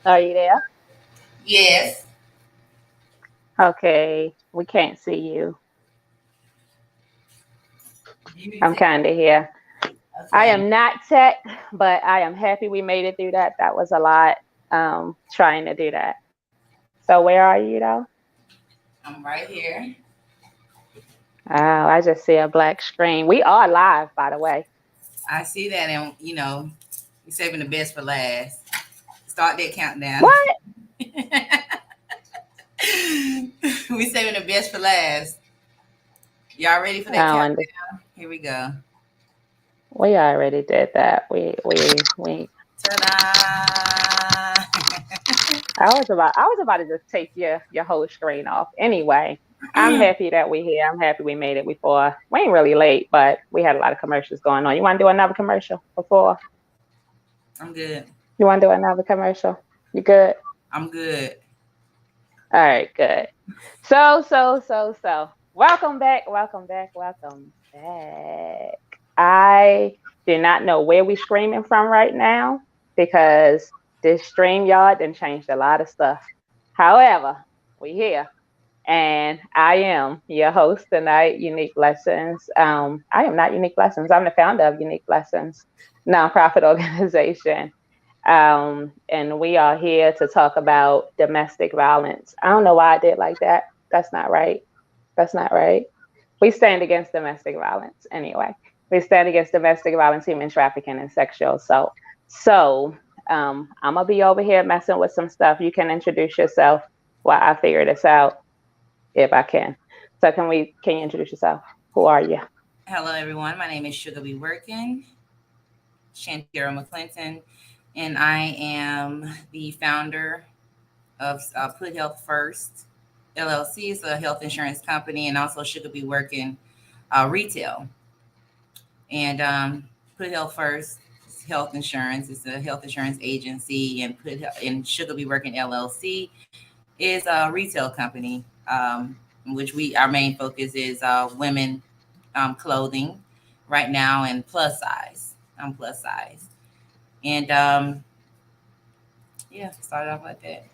Are you there? Yes. Okay, we can't see you. You need I'm to. kind of here. I Okay. am not tech, but I am happy we made it through that. That was a lot trying to do that. So where are you though? I'm right here. Oh, I just see a black screen. We are live, by the way. I see that, and we're saving the best for last. Start that countdown. What? We saving the best for last. Y'all ready for I that don't countdown? under- Here we go. We already did that. We. Ta-da! I was about to just take your whole screen off. Anyway, I'm happy that we're here. I'm happy we made it before. We ain't really late, but we had a lot of commercials going on. You want to do another commercial before? I'm good. You want to do another commercial? You good? I'm good. All right, good. So. Welcome back. Welcome back. Welcome back. I do not know where we're screaming from right now because this stream yard done changed a lot of stuff. However, we here. And I am your host tonight, Unique Lessons. I am not Unique Lessons. I'm the founder of Unique Lessons, nonprofit organization. And we are here to talk about domestic violence. I don't know why I did like that. That's not right. That's not right. We stand against domestic violence anyway. We stand against domestic violence, human trafficking, and sexual assault. So I'm gonna be over here messing with some stuff. You can introduce yourself while I figure this out if I can. So can you introduce yourself? Who are you? Hello, everyone. My name is Sugar Be Working, Shantira McClinton, and I am the founder of Put Health First LLC. It's a health insurance company, and also Sugar Be Working retail. And Put Health First is health insurance. It's a health insurance agency, and and Sugar Be Working LLC is a retail company, in which we our main focus is women clothing right now and plus size. I'm plus size, and yeah, started off like that.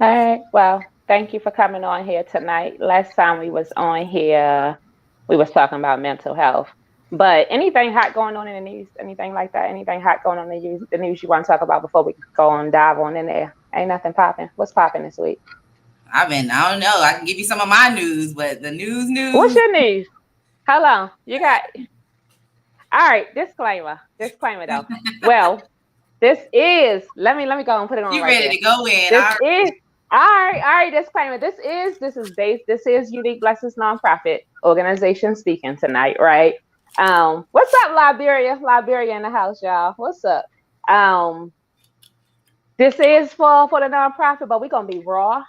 All right. Well, thank you for coming on here tonight. Last time we was on here, we was talking about mental health. But anything hot going on in the news, anything like that, anything hot going on in the news you want to talk about before we go on dive on in there? Ain't nothing popping. What's popping this week? I don't know. I can give you some of my news, but the What's news. your news? Hold on. You got all right, disclaimer. Disclaimer though. Well, this is let me go and put it on You right ready there. to go in? This is all right, disclaimer. This is Unique Blessings Nonprofit Organization speaking tonight, right? What's up, Liberia? Liberia in the house, y'all. What's up? Um, this is for the nonprofit, but we're gonna be raw,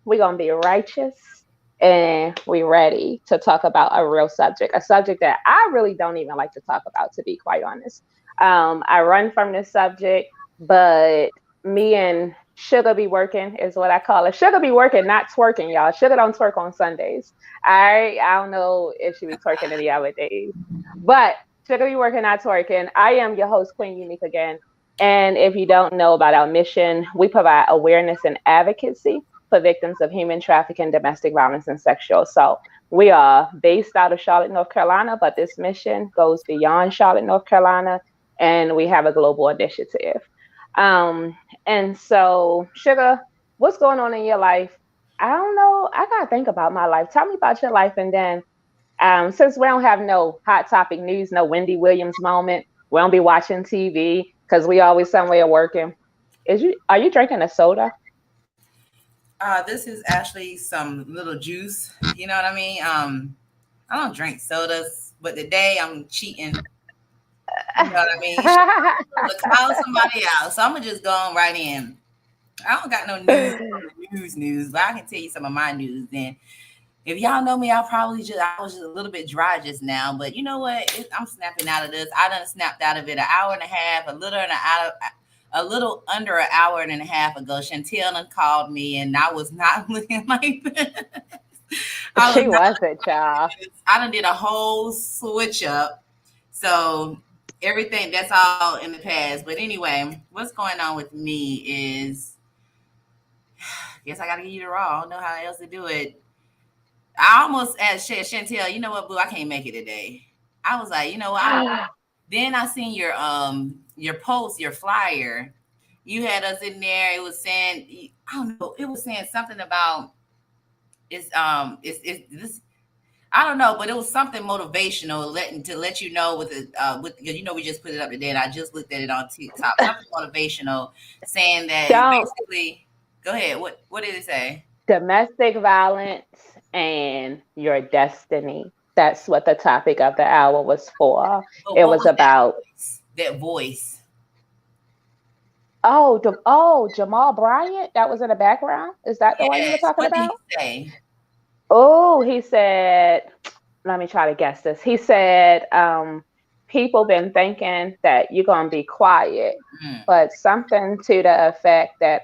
we're gonna be righteous, and we're ready to talk about a subject that I really don't even like to talk about, to be quite honest. I run from this subject, but me and Sugar be working is what I call it. Sugar be working, not twerking, y'all. Sugar don't twerk on Sundays. I don't know if she be twerking any other days, but Sugar be working, not twerking. I am your host, Queen Unique again. And if you don't know about our mission, we provide awareness and advocacy for victims of human trafficking, domestic violence, and sexual assault. We are based out of Charlotte, North Carolina, but this mission goes beyond Charlotte, North Carolina, and we have a global initiative. Um, and so, Sugar, what's going on in your life? I don't know. I gotta think about my life. Tell me about your life, and then since we don't have no hot topic news, no Wendy Williams moment, we don't be watching TV because we always somewhere working. Are you drinking a soda? This is actually some little juice. You know what I mean? I don't drink sodas, but today I'm cheating. You know what I mean? To call somebody out. So I'm gonna just go on right in. I don't got no news from the news, but I can tell you some of my news. And if y'all know me, I was just a little bit dry just now. But you know what? I'm snapping out of this. I done snapped out of it an hour and a half, a little under an hour and a half ago. Chantel done called me, and I was not looking like this. I was She not. wasn't, child. I done did a whole switch up. So everything that's all in the past. But anyway, what's going on with me is, guess I gotta give you the raw. I don't know how else to do it. I almost asked Chantel, you know what, boo, I can't make it today. I was like, you know what? Then I seen your post, your flyer. You had us in there. It was saying, I don't know, it was saying something about it's this, I don't know, but it was something motivational, let you know with the with, because we just put it up today, and I just looked at it on TikTok. Something motivational, saying that Don't. basically, go ahead. What did it say? Domestic violence and your destiny. That's what the topic of the hour was for. But It what was was that about, voice? That voice. Jamal Bryant. That was in the background. Is that the one you were Yes. talking What did about? he say? Oh, he said, let me try to guess this. He said, people been thinking that you're gonna be quiet, Mm, but something to the effect that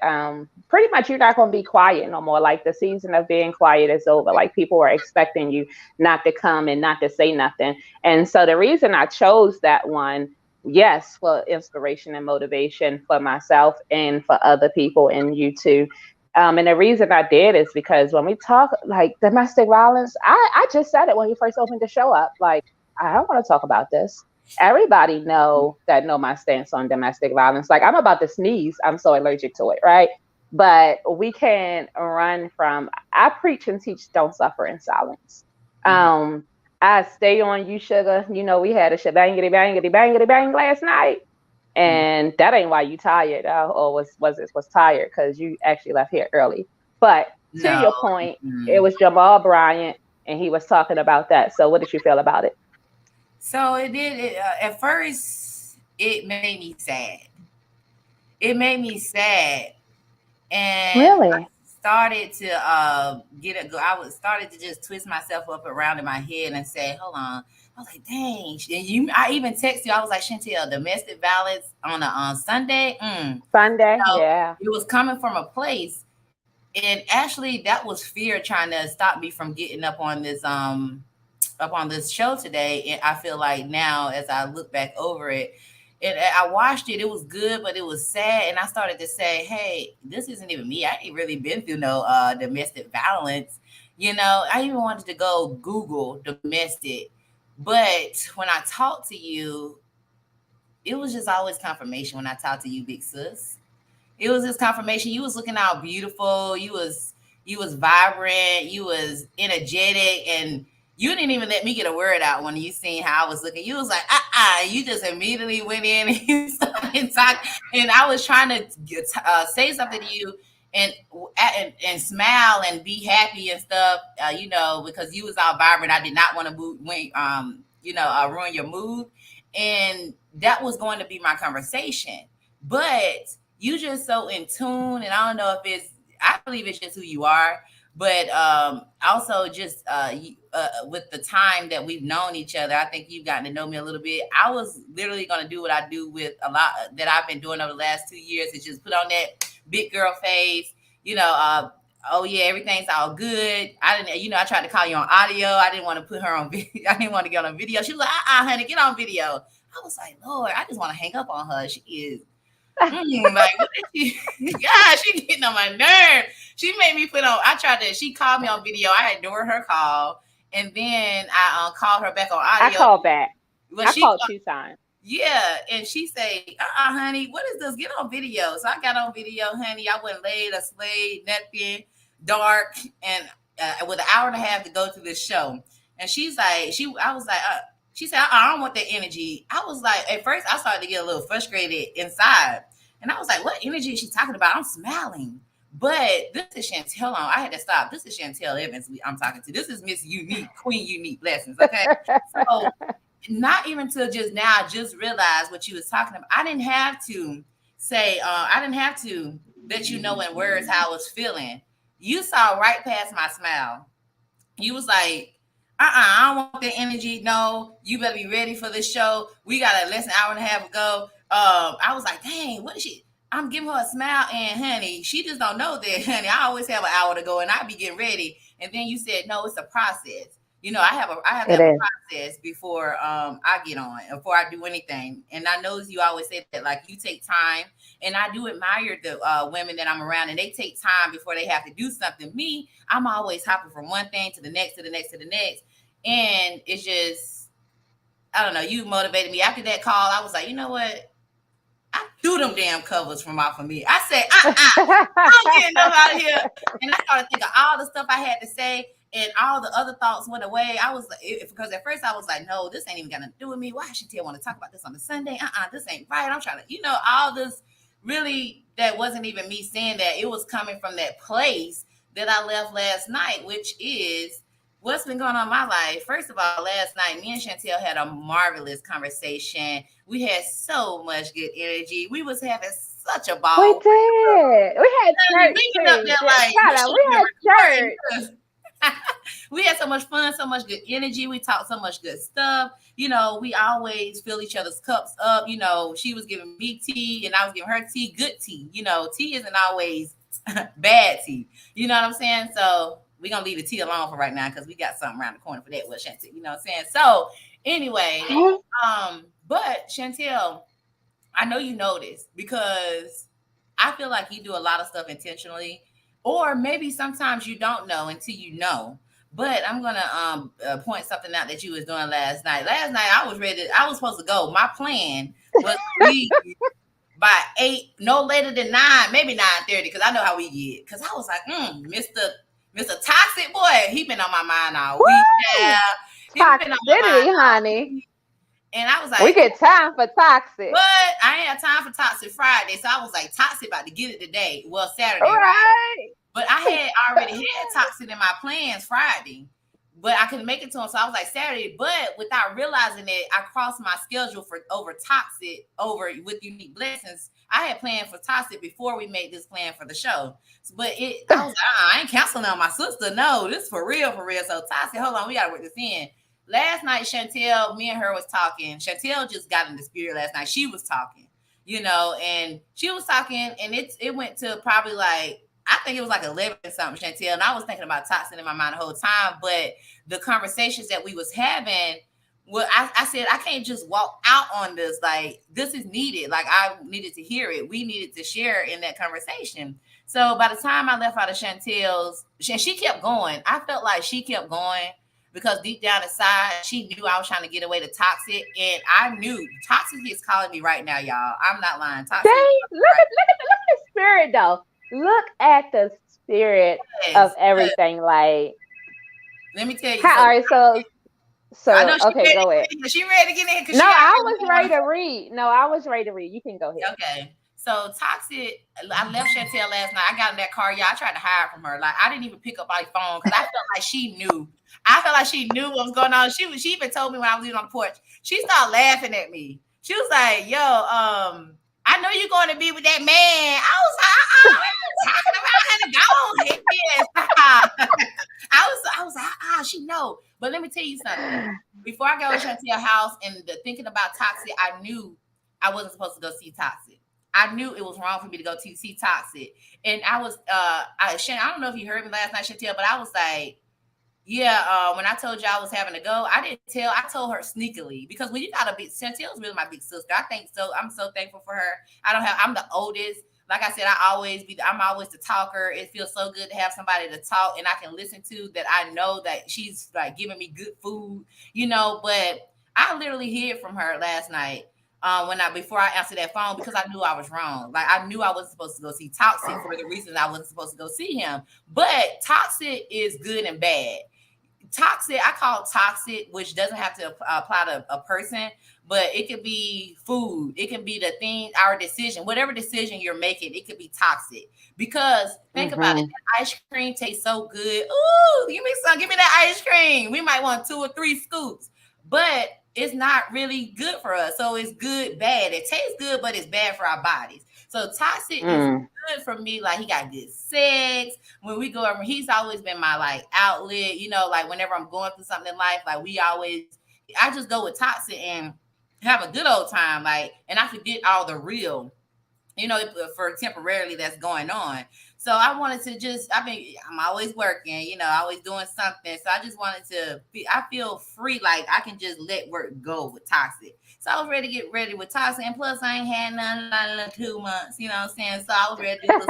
pretty much you're not gonna be quiet no more. Like the season of being quiet is over. Like people are expecting you not to come and not to say nothing. And so the reason I chose that one, yes, for inspiration and motivation for myself and for other people and you too. And the reason I did is because when we talk like domestic violence, I just said it when you first opened the show up. Like, I don't want to talk about this. Everybody know my stance on domestic violence. Like, I'm about to sneeze. I'm so allergic to it, right? But we can run from. I preach and teach don't suffer in silence. mm-hmm. Um, I stay on you, sugar. You know, we had a shebangity bangity bangity bang last night, Mm-hmm. and that ain't why you tired, or was tired because you actually left here early. But to No. your point, it Mm. was Jamal Bryant, and he was talking about that. So, what did you feel about it? So it did. At first, it made me sad. It made me sad, and I Really? started to get it. I was started to just twist myself up around in my head and say, "Hold on." I was like, "Dang!" And I even texted you. I was like, "Chantel, domestic violence on a on Sunday." Sunday? So Yeah. it was coming from a place, and actually, that was fear trying to stop me from getting up on this show today. And I feel like now, as I look back over it, and I watched it, it was good, but it was sad. And I started to say, hey, this isn't even me. I ain't really been through no domestic violence. I even wanted to go Google domestic. But when I talked to you, it was just always confirmation when I talked to you, big sis. It was just confirmation. You was looking out beautiful. You was vibrant. You was energetic, and you didn't even let me get a word out when you seen how I was looking. You was like, You just immediately went in and you started talking, and I was trying to say something to you. And smile and be happy and stuff, because you was all vibrant. I did not want to ruin your mood, and that was going to be my conversation. But you just so in tune, and I don't know if it's, I believe it's just who you are, but also just with the time that we've known each other, I think you've gotten to know me a little bit. I was literally going to do what I do with a lot that I've been doing over the last 2 years, is just put on that big girl face, oh yeah, everything's all good. I didn't, I tried to call you on audio. I didn't want to put her on video. I didn't want to get on video. She was like, honey, get on video. I was like, Lord, I just want to hang up on her. She is like, what is she? God, she getting on my nerve. She made me put on. I tried to. She called me on video. I ignored her call, and then I called her back on I audio. called back. But I she, called 2 times. yeah, and she say, honey, what is this? Get on video. So I got on video, honey. I went laid, a slayed, nothing, dark, and with an hour and a half to go to this show. And she's like, I was like, she said, I don't want that energy. I was like, at first, I started to get a little frustrated inside. And I was like, what energy is she talking about? I'm smiling. But this is Chantel. I had to stop. This is Chantel Evans I'm talking to. This is Miss Unique, Queen Unique Blessings. Okay. So not even till just now, I just realized what you was talking about. I didn't have to say, I didn't have to let you know in words how I was feeling. You saw right past my smile. You was like, I don't want that energy. No, you better be ready for this show. We got a less than hour and a half ago. I was like, dang, what is she? I'm giving her a smile, and honey, she just don't know that, honey. I always have an hour to go, and I be getting ready. And then you said, no, it's a process. I have to It have a is. process before I get on, before I do anything. And I know you always say that, like, you take time, and I do admire the women that I'm around, and they take time before they have to do something. Me, I'm always hopping from one thing to the next, to the next, to the next, and it's just, I don't know. You motivated me after that call. I was like, you know what? I threw them damn covers from off of me. I said, I'm getting them out of here. And I started thinking all the stuff I had to say, and all the other thoughts went away. I was like, because at first I was like, no, this ain't even got nothing to do with me. Why should Tia want to talk about this on the Sunday? This ain't right. I'm trying to, all this really, that wasn't even me saying that. It was coming from that place that I left last night, which is what's been going on in my life. First of all, last night, me and Chantel had a marvelous conversation. We had so much good energy. We was having such a We ball. did. We had church Leaving up too. there like we Tyler, should we have been had recording church. this. We had so much fun, so much good energy. We talked so much good stuff. We always fill each other's cups up. She was giving me tea and I was giving her tea, good tea. Tea isn't always bad tea. You know what I'm saying? So we're gonna leave the tea alone for right now because we got something around the corner for that with Chantel. You know what I'm saying? So anyway, but Chantel, I know you know this because I feel like you do a lot of stuff intentionally, or maybe sometimes you don't know until you know. But I'm gonna point something out that you was doing last night. Last night I was ready. I was supposed to go. My plan was to leave by 8, no later than 9, maybe 9:30, because I know how we get. Because I was like, Mr. Toxic boy, he been on my mind all week now. Woo! He been on my mind Toxicity, all honey. week. And I was We like, get time for toxic. but I ain't had time for Toxic Friday. So I was like, Toxic about to get it today. Well, Saturday, right? Right? But I had already had Toxic in my plans Friday. But I couldn't make it to him. So I was like, Saturday. But without realizing it, I crossed my schedule for over Toxic over with Unique Blessings. I had planned for Toxic before we made this plan for the show. But I was like, I ain't canceling on my sister. No, this is for real, for real. So Toxic, hold on, we gotta work this in. Last night, Chantel, me and her was talking. Chantel just got in the spirit last night. She was talking, and she was talking, and it went to probably like, I think it was like 11 something, Chantel. And I was thinking about toxin in my mind the whole time. But the conversations that we was having, well, I said, I can't just walk out on this. Like, this is needed. Like, I needed to hear it. We needed to share in that conversation. So by the time I left out of Chantel's, she kept going. I felt like she kept going because deep down inside, she knew I was trying to get away to Toxic. And I knew Toxic is calling me right now, y'all. I'm not lying. Toxic is Dang, calling me right look at the spirit though. Look at the spirit now. of Yes. everything. Like, Let me tell you how something. are so I know she okay, ready to go get ahead. in here. She ready to get in here because No, she I already was ready going. to read. No, I was ready to read. You can go ahead. Okay. So Toxic, I left Chantel last night. I got in that car. Yeah, I tried to hide from her. Like, I didn't even pick up my phone because I felt like she knew. I felt like she knew what was going on. She even told me when I was leaving on the porch. She started laughing at me. She was like, "Yo, I know you're going to be with that man." I was like, what are you talking about? Honey, go ahead. I was like, she know. But let me tell you something. Before I go to Chantel's house and thinking about Toxic, I knew I wasn't supposed to go see Toxic. I knew it was wrong for me to go to see Toxic. And I was I don't know if you heard me last night, Chantel, but I was like, yeah, when I told you I was having to go, I didn't tell. I told her sneakily because when you got a big, Chantel's really my big sister. I think so. I'm so thankful for her. I'm the oldest. Like I said, I'm always the talker. It feels so good to have somebody to talk and I can listen to that. I know that she's like giving me good food, But I literally hid from her last night before I answered that phone because I knew I was wrong. Like I knew I wasn't supposed to go see Toxic for the reasons I wasn't supposed to go see him. But Toxic is good and bad. Toxic, I call toxic, which doesn't have to apply to a person, but it could be food. It can be the thing, our decision, whatever decision you're making, it could be toxic. Because think about it, Mm-hmm. that ice cream tastes so good. Ooh, give me that ice cream. We might want 2 or 3 scoops, but it's not really good for us. So it's good, bad. It tastes good, but it's bad for our bodies. So toxic is Mm. good for me. Like he got good sex. When we go over, he's always been my like outlet, like whenever I'm going through something in life, like I just go with Toxic and have a good old time, like, and I forget all the real, for temporarily that's going on. So I wanted to just, I mean, I'm always working, always doing something. So I just wanted to I feel free, like I can just let work go with toxic. So I was ready to get ready with toxic. And plus, I ain't had none like 2 months, you know what I'm saying? So I was ready to do a little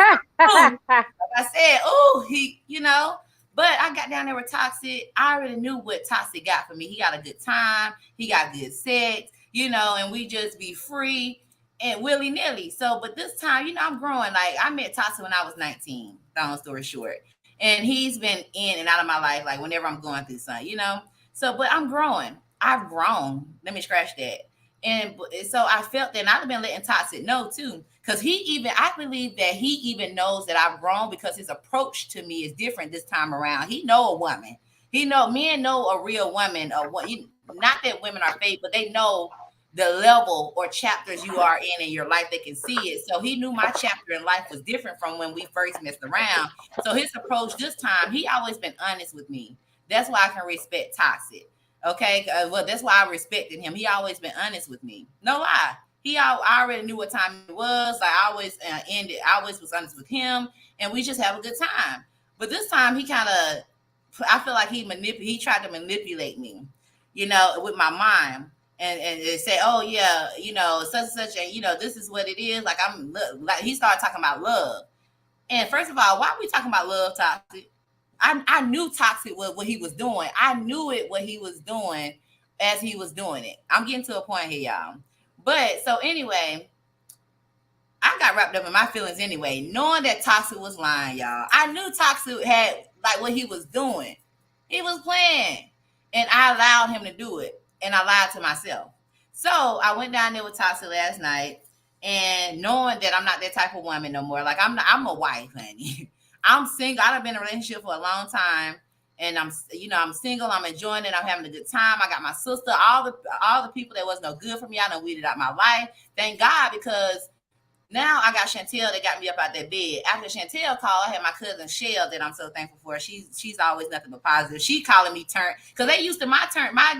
something. Ooh, like I said, oh, but I got down there with toxic. I already knew what toxic got for me. He got a good time, he got good sex, and we just be free and willy nilly. So, but this time, I'm growing. Like I met Tasa when I was 19. Long story short, and he's been in and out of my life, like whenever I'm going through something. So, but I'm growing. I've grown. Let me scratch that. And so I felt that, and I've been letting Toxic know too, because I believe that he even knows that I've grown because his approach to me is different this time around. He know a woman. Men know a real woman, or what? Not that women are fake, but they know the level or chapters you are in your life. They can see it. So he knew my chapter in life was different from when we first messed around. So his approach this time, he always been honest with me. That's why I can respect Toxic. Okay, well, that's why I respected him. He always been honest with me. No lie. I already knew what time it was. Like I always I always was honest with him, and we just have a good time. But this time he kind of, I feel like he tried to manipulate me, with my mind. And they say, oh yeah, such and such, and this is what it is. Like like he started talking about love. And first of all, why are we talking about love, Toxic? I knew Toxic was what he was doing. I knew it what he was doing as he was doing it. I'm getting to a point here, y'all. But so anyway, I got wrapped up in my feelings anyway, knowing that Toxic was lying, y'all. I knew Toxic had like what he was doing. He was playing. And I allowed him to do it. And I lied to myself. So I went down there with Toxic last night, and knowing that I'm not that type of woman no more. Like I'm a wife, honey. I'm single. I've been in a relationship for a long time, and I'm single. I'm enjoying it. I'm having a good time. I got my sister. All the people that was no good for me, I done weeded out my life. Thank God, because now I got Chantel that got me up out that bed. After Chantel called, I had my cousin Shell that I'm so thankful for. She's always nothing but positive. She calling me turn, because they used to my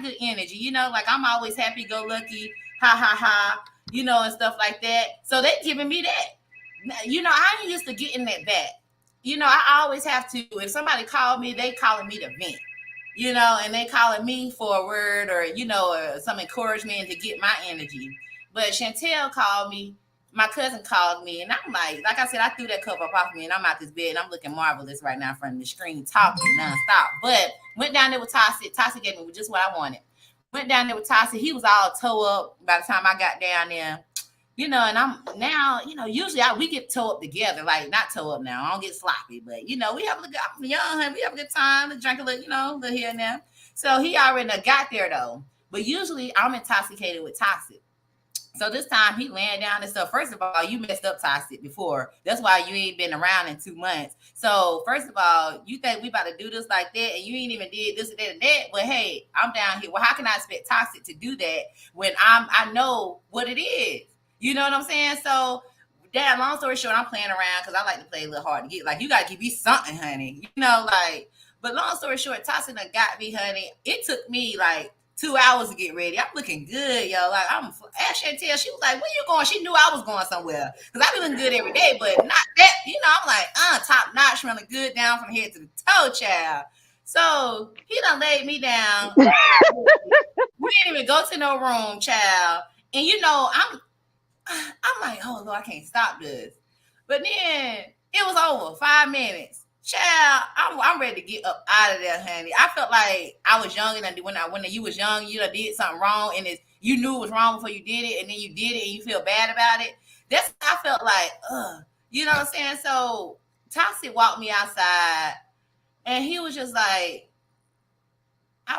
good energy. Like I'm always happy go lucky, ha ha ha, and stuff like that. So they giving me that. I ain't used to getting that back. I always have to. If somebody called me, they calling me to vent. And they calling me for a word, or or some encouragement to get my energy. But Chantel called me, my cousin called me, and I'm like I said, I threw that cover up off me, and I'm out this bed, and I'm looking marvelous right now in front of the screen, talking nonstop. But went down there with Toxic. Toxic gave me just what I wanted. Went down there with Toxic. He was all toe up by the time I got down there. And I'm now, usually we get toe up together, like not toe up now. I don't get sloppy, but we have a good, I'm young, honey, we have a good time to drink a little, a little here and there. So he already got there though. But usually I'm intoxicated with Toxic. So this time he laying down and stuff. First of all, you messed up Toxic before. That's why you ain't been around in 2 months. So first of all, you think we about to do this like that, and you ain't even did this and that and that. But hey, I'm down here. Well, how can I expect Toxic to do that when I know what it is? You know what I'm saying? So, Dad, long story short, I'm playing around because I like to play a little hard to get. Like, you got to give me something, honey. But long story short, Toxic done got me, honey. It took me like 2 hours to get ready. I'm looking good, yo. Like, ask Chantel, she was like, where you going? She knew I was going somewhere. Because I be looking good every day, but not that. I'm like, top notch, smelling good down from head to the toe, child. So, he done laid me down. We didn't even go to no room, child. And, I'm like, oh Lord, I can't stop this. But then it was over 5 minutes. Child, I'm ready to get up out of there, honey. I felt like I was young, and when you was young, you did something wrong, and you knew it was wrong before you did it, and then you did it, and you feel bad about it. That's I felt like, you know what I'm saying? So Toxic walked me outside, and he was just like,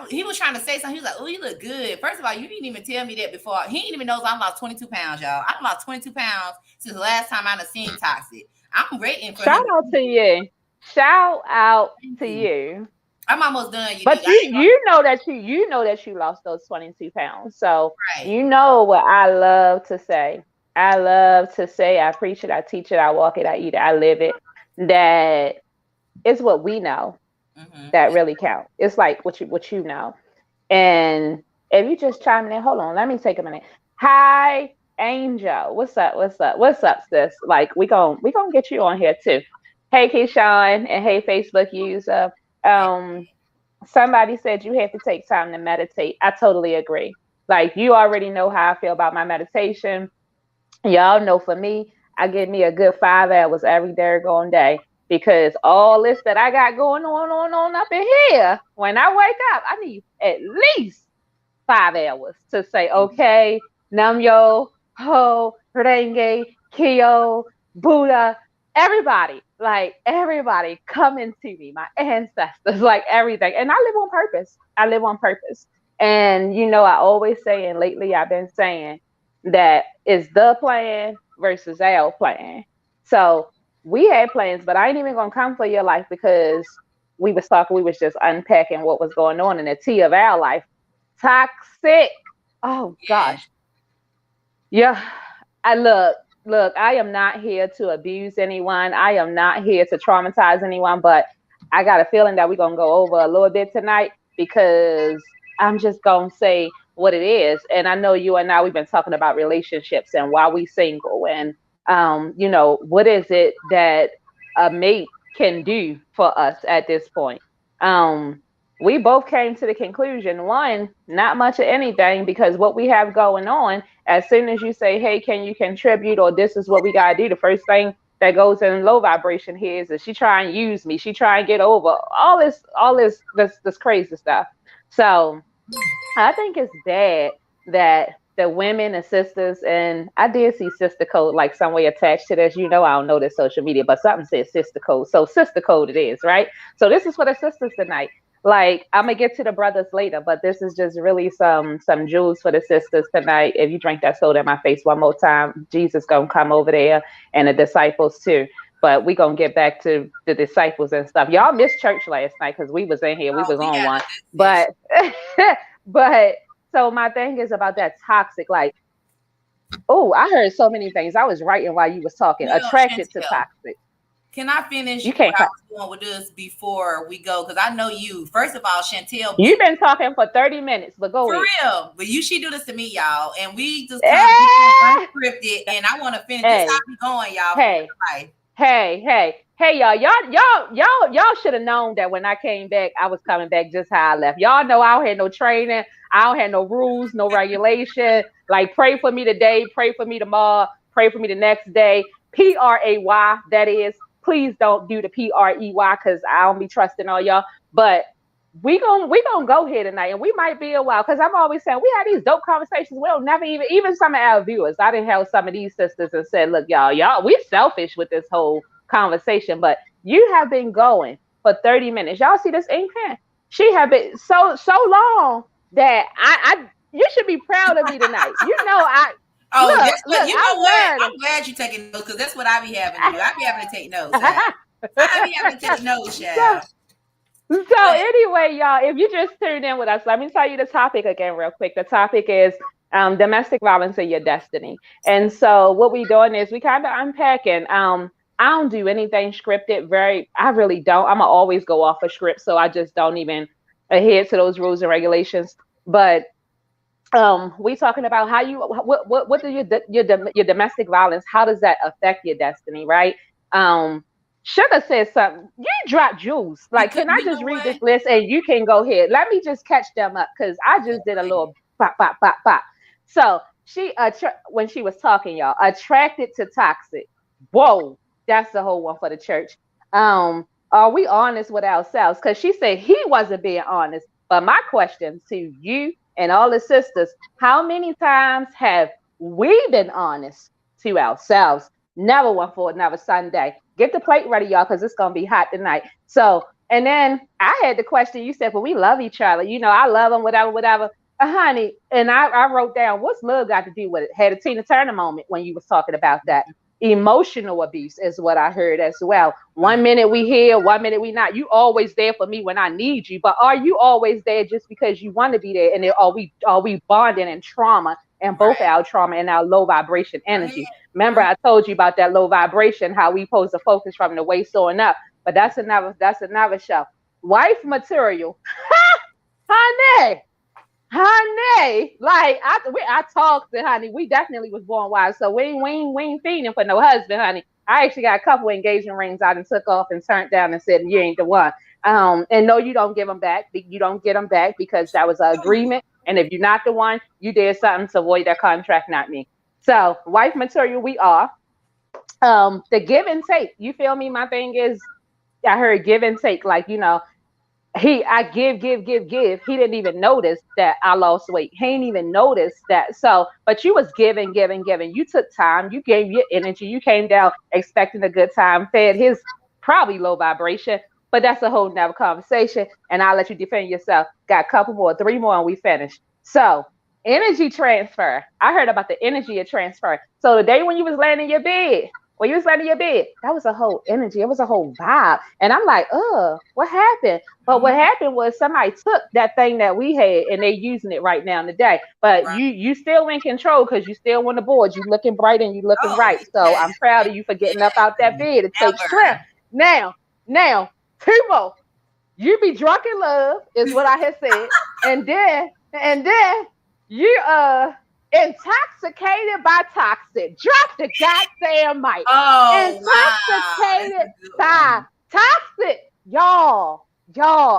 he was trying to say something. He was like, oh, you look good. First of all, you didn't even tell me that before. He didn't even know I lost 22 pounds, y'all. I lost 22 pounds since the last time I done seen Toxic. I'm waiting for Shout him. out to you. Shout out to you. I'm almost done. But you know that you lost those 22 pounds. So Right. you know what I love to say. I love to say, I preach it, I teach it, I walk it, I eat it, I live it. That it's what we know that really counts. It's like what you know. And if you just chime in, hold on, let me take a minute. Hi, Angel. What's up? What's up? What's up, sis? Like we gonna get you on here too. Hey, Keyshawn, and hey, Facebook user. Um, Somebody said you have to take time to meditate. I totally agree. Like, you already know how I feel about my meditation. Y'all know for me, I give me a good 5 hours every day, day, because all this that I got going on up in here, when I wake up, I need at least 5 hours to say, okay, Namyo, Ho, Renge, Kyo, Buddha, everybody, like everybody coming to me, my ancestors, like everything. And I live on purpose. I live on purpose. And, I always say, and lately I've been saying that it's the plan versus our plan. So we had plans, but I ain't even going to come for your life because we was just unpacking what was going on in the tea of our life. Toxic. Oh Yes. gosh. Yeah. I look, I am not here to abuse anyone. I am not here to traumatize anyone, but I got a feeling that we're gonna go over a little bit tonight because I'm just gonna say what it is. And I know you and I we've been talking about relationships and why we single and what is it that a mate can do for us at this point. Um, we both came to the conclusion, one, not much of anything because what we have going on, as soon as you say, hey, can you contribute or this is what we got to do, the first thing that goes in low vibration here is that she try and use me. She try and get over all this crazy stuff. So I think it's bad that the women and sisters, and I did see sister code like some way attached to this. I don't know this social media, but something says sister code. So sister code it is, right? So this is for the sisters tonight. Like I'm gonna get to the brothers later, but this is just really some jewels for the sisters tonight. If you drink that soda in my face one more time, Jesus gonna come over there and the disciples too. But we gonna get back to the disciples and stuff. Y'all missed church last night because we was in here, we Oh, was we on had one. a good But session. but so my thing is about that toxic, like, oh, I heard so many things. I was writing while you was talking. Well, Attracted to Chantel, toxic. can I finish You what can't I cut. was doing with this before we go? Because I know you. First of all, Chantel You've be been talking for 30 minutes, but go for ahead. real. But you she do this to me, y'all. And we just come we come Eh, unscripted. And I want to finish this how Hey, we going, y'all, for hey, real life. hey, y'all should have known that when I came back, I was coming back just how I left. Y'all know I don't have no training, I don't have no rules, no regulation. Like, pray for me today, pray for me tomorrow, pray for me the next day. PRAY, that is. Please don't do the PREY because I don't be trusting all y'all. But we gonna go here tonight, and we might be a while because I'm always saying we had these dope conversations. We don't never even some of our viewers. I didn't have some of these sisters and said, look, y'all, we selfish with this whole conversation, but you have been going for 30 minutes. Y'all see this ink pen? She have been so long that I you should be proud of me tonight. I Oh, that's what you know what? I've learned. I'm glad you taking notes because that's what I be having to do. I be having to take notes, child. I be having to take notes, so child. So But anyway, y'all, if you just tuned in with us, let me tell you the topic again real quick. The topic is domestic violence in your destiny. And so what we doing is we kind of unpacking. I don't do anything scripted. I really don't. I'm gonna always go off a script, so I just don't even adhere to those rules and regulations. But we talking about how you what do your domestic violence, how does that affect your destiny, right? um Sugar says something, you drop jewels, like, because can I you just know read what? this list and you can go ahead, let me just catch them up because I just did a little pop pop pop pop. So when she was talking, y'all, attracted to toxic. Whoa, that's the whole one for the church. Are we honest with ourselves? Because she said he wasn't being honest, but my question to you and all the sisters, how many times have we been honest to ourselves? Never one for another Sunday. Get the plate ready, y'all, because it's going to be hot tonight. So, and then I had the question, you said, well, we love each other. I love them, whatever, whatever. Honey, and I wrote down, what's love got to do with it? Had a Tina Turner moment when you was talking about that. Emotional abuse is what I heard as well. One minute we here, one minute we not. You always there for me when I need you, but are you always there just because you want to be there? And are we bonding in trauma and both Right, our trauma and our low vibration right, energy? Remember, right. I told you about that low vibration, how we supposed to focus from the waist on up. But that's another show. Wife material, honey. Honey, like I talked to honey. We definitely was born wives, so we ain't fiending for no husband, honey. I actually got a couple engagement rings I done took off and turned down and said, you ain't the one. And no, you don't give them back. You don't get them back because that was an agreement. And if you're not the one, you did something to avoid that contract, not me. So wife material, we are. The give and take. You feel me? My thing is, I heard give and take. Like, I give. He didn't even notice that I lost weight. He didn't even notice that. So, but you was giving. You took time. You gave your energy. You came down expecting a good time. Fed his probably low vibration, but that's a whole nother conversation. And I'll let you defend yourself. Got a couple more, three more, and we finish. So, energy transfer. I heard about the energy of transfer. So the day when you was laying in your bed, that was a whole energy. It was a whole vibe. And I'm like, what happened? But what happened was somebody took that thing that we had and they using it right now today. But Right. you still in control because you still on the board. You looking bright and you looking Oh, right. So I'm proud of you for getting up out that bed. It takes strength. never. Now, Timo, you be drunk in love is what I had said. And then you intoxicated by toxic. Drop the goddamn mic. Oh, wow. That's Intoxicated a good by one. toxic. Y'all.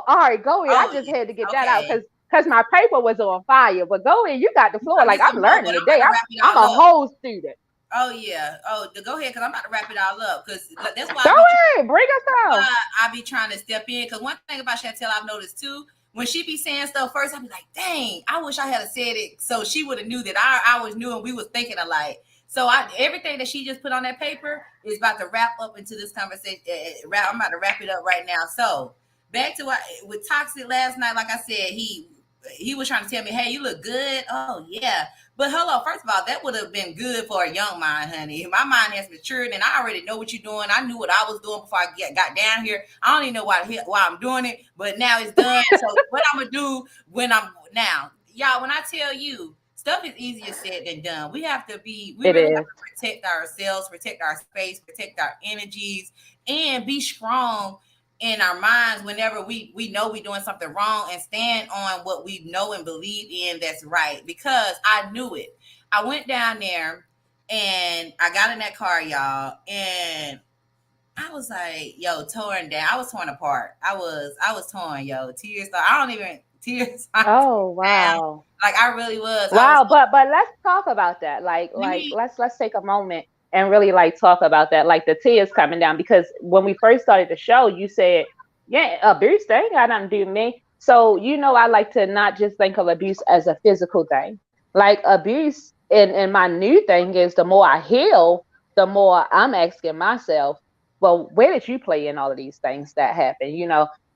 All right, go ahead. I Oh, just had to get that out okay. because my paper was on fire. But go ahead, you got the You're floor. gonna Like get I'm some more, learning but I'm today. about to I'm wrap it I'm all a up. whole student. Oh yeah. Oh, go ahead, because I'm about to wrap it all up. Because that's why Go ahead, bring us down. I be trying to step in. Because one thing about Chantel I've noticed too, when she be saying stuff first, I be like, dang, I wish I had said it so she would have knew that I was new and we was thinking alike. So everything that she just put on that paper is about to wrap up into this conversation. I'm about to wrap it up right now. So back to what with Toxic last night, like I said, he was trying to tell me, hey, you look good. Oh yeah. But hello, first of all, that would have been good for a young mind, honey. My mind has matured, and I already know what you're doing. I knew what I was doing before got down here. I don't even know why I'm doing it, but now it's done. So what I'm gonna do when I'm now, y'all? When I tell you, stuff is easier said than done. We It really have is. to protect ourselves, protect our space, protect our energies, and be strong in our minds whenever we know we're doing something wrong and stand on what we know and believe in that's right, because I knew it. I went down there and I got in that car, y'all, and I was like, yo, torn down. I was torn apart. I was torn, yo. Tears. I don't even tears. Oh Down. wow. Like I really was. I was Wow, but let's talk about that. let Like me let's take a moment and really like talk about that. Like the tears coming down because when we first started the show, you said, "Yeah, abuse they ain't got nothing to do with me." So I like to not just think of abuse as a physical thing. Like abuse, and my new thing is the more I heal, the more I'm asking myself, well, where did you play in all of these things that happen?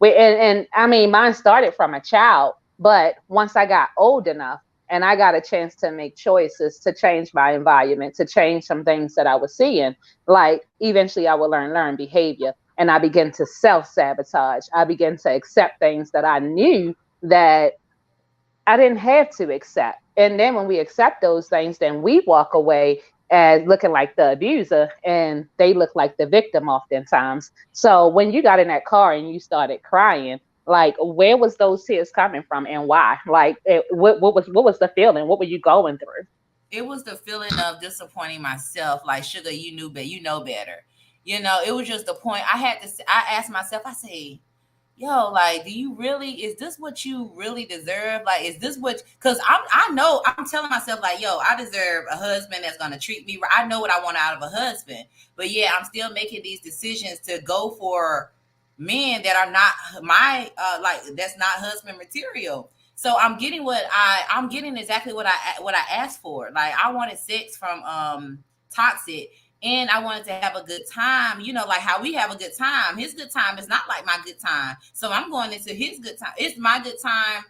And I mean, mine started from a child, but once I got old enough and I got a chance to make choices to change my environment, to change some things that I was seeing. Like eventually I would learn behavior and I begin to self-sabotage. I begin to accept things that I knew that I didn't have to accept. And then when we accept those things, then we walk away as looking like the abuser and they look like the victim oftentimes. So when you got in that car and you started crying, like where was those tears coming from and why? Like what was the feeling? What were you going through? it was the feeling of disappointing myself. Like, sugar, you knew better. You know better. It was just the point. I asked myself, I say, yo, like, do you really, is this what you really deserve? Like, is this what, because I know, I'm telling myself, like, yo, I deserve a husband that's going to treat me right. I know what I want out of a husband. But yeah, I'm still making these decisions to go for men that are not like, that's not husband material. So I'm getting exactly what I asked for. Like, I wanted sex from Toxic, and I wanted to have a good time, like how we have a good time. His good time is not like my good time. So I'm going into his good time. It's my good time,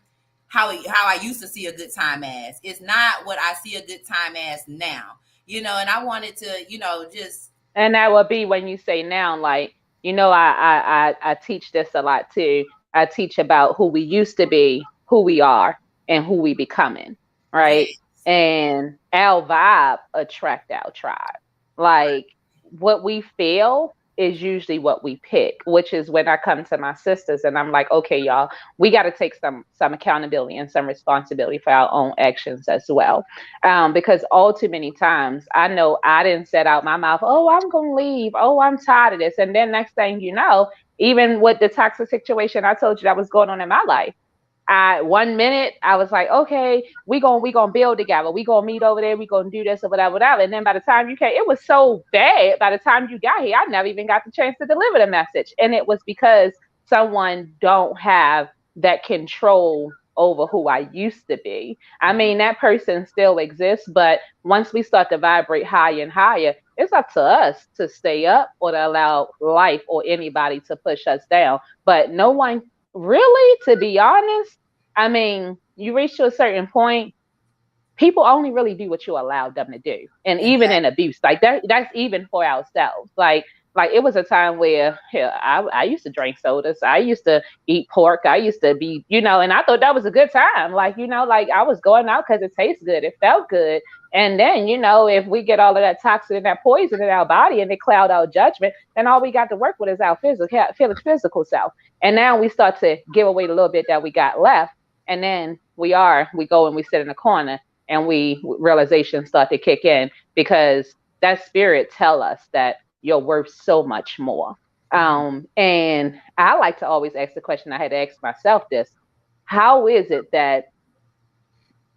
how I used to see a good time as. It's not what I see a good time as now. And I wanted to, just And that would be when you say now, like, I teach this a lot too. I teach about who we used to be, who we are, and who we becoming, right? yes. And our vibe attract our tribe. Like what we feel. is usually what we pick, which is when I come to my sisters and I'm like, okay, y'all, we got to take some accountability and some responsibility for our own actions as well. Because all too many times I know I didn't set out my mouth, oh, I'm gonna leave, oh, I'm tired of this. And then next thing you know, even with the toxic situation I told you that was going on in my life, I 1 minute I was like, okay, we gonna build together. We gonna meet over there. We gonna do this or whatever, whatever. And then by the time you came, it was so bad. By the time you got here, I never even got the chance to deliver the message, and it was because someone don't have that control over who I used to be. I mean, that person still exists, but once we start to vibrate higher and higher, it's up to us to stay up or to allow life or anybody to push us down. But no one really, to be honest, I mean, you reach to a certain point, people only really do what you allow them to do. And even in Exactly. abuse, like that's even for ourselves. Like it was a time where hell, I used to drink sodas. I used to eat pork. I used to be, and I thought that was a good time. Like, like I was going out because it tastes good. It felt good. And then, if we get all of that toxin and that poison in our body and they cloud our judgment, then all we got to work with is our physical self. And now we start to give away the little bit that we got left. And then we go and we sit in the corner and we realizations start to kick in because that spirit tell us that you're worth so much more. Mhm. And I like to always ask the question, I had to ask myself this: how is it that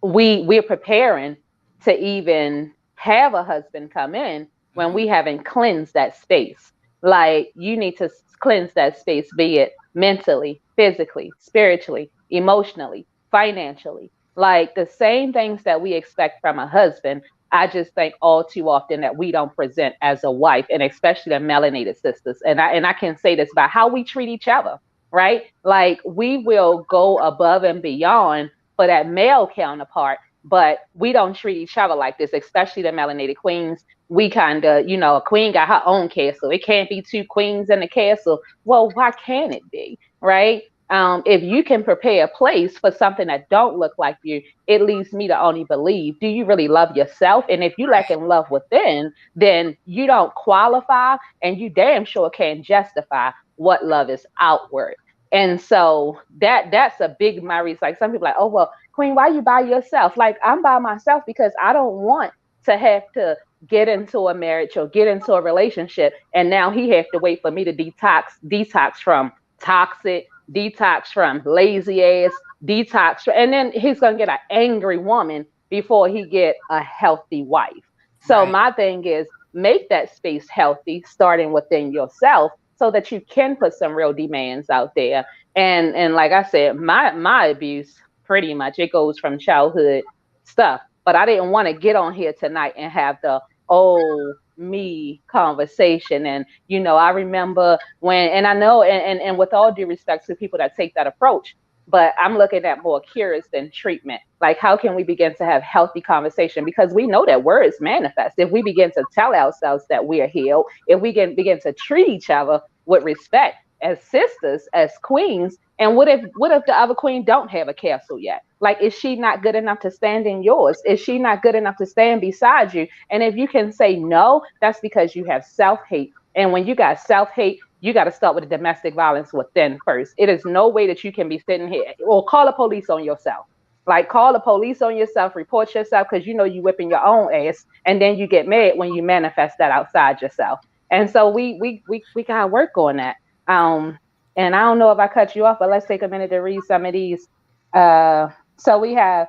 we're preparing to even have a husband come in when Mhm. we haven't cleansed that space? Like, you need to cleanse that space, be it mentally, physically, spiritually, emotionally, financially. Like the same things that we expect from a husband, I just think all too often that we don't present as a wife, and especially the melanated sisters. And I can say this by how we treat each other, right? Like we will go above and beyond for that male counterpart, but we don't treat each other like this, especially the melanated queens. We kind of, a queen got her own castle. It can't be two queens in the castle. Well, why can't it be, right? If you can prepare a place for something that don't look like you, it leaves me to only believe, do you really love yourself? And if you lack Right. in love within, then you don't qualify, and you damn sure can't justify what love is outward. And so that's a big my reason. Like some people are like, oh well, Queen, why you by yourself? Like I'm by myself because I don't want to have to get into a marriage or get into a relationship and now he have to wait for me to detox from toxic, detox from lazy ass, and then he's gonna get an angry woman before he get a healthy wife. So Right. my thing is make that space healthy, starting within yourself, so that you can put some real demands out there. And like I said, my abuse pretty much it goes from childhood stuff. But I didn't want to get on here tonight and have the oh me conversation. And I remember when, and I know, and with all due respect to people that take that approach, but I'm looking at more cures than treatment. Like, how can we begin to have healthy conversation? Because we know that words manifest. If we begin to tell ourselves that we are healed, if we can begin to treat each other with respect as sisters, as queens, and what if the other queen don't have a castle yet? Like, is she not good enough to stand in yours? Is she not good enough to stand beside you? And if you can say no, that's because you have self hate. And when you got self hate, you got to start with the domestic violence within first. It is no way that you can be sitting here or call the police on yourself. Like call the police on yourself, report yourself because you know you whipping your own ass, and then you get mad when you manifest that outside yourself. And so we gotta work on that. Um, and I don't know if I cut you off, but let's take a minute to read some of these. So we have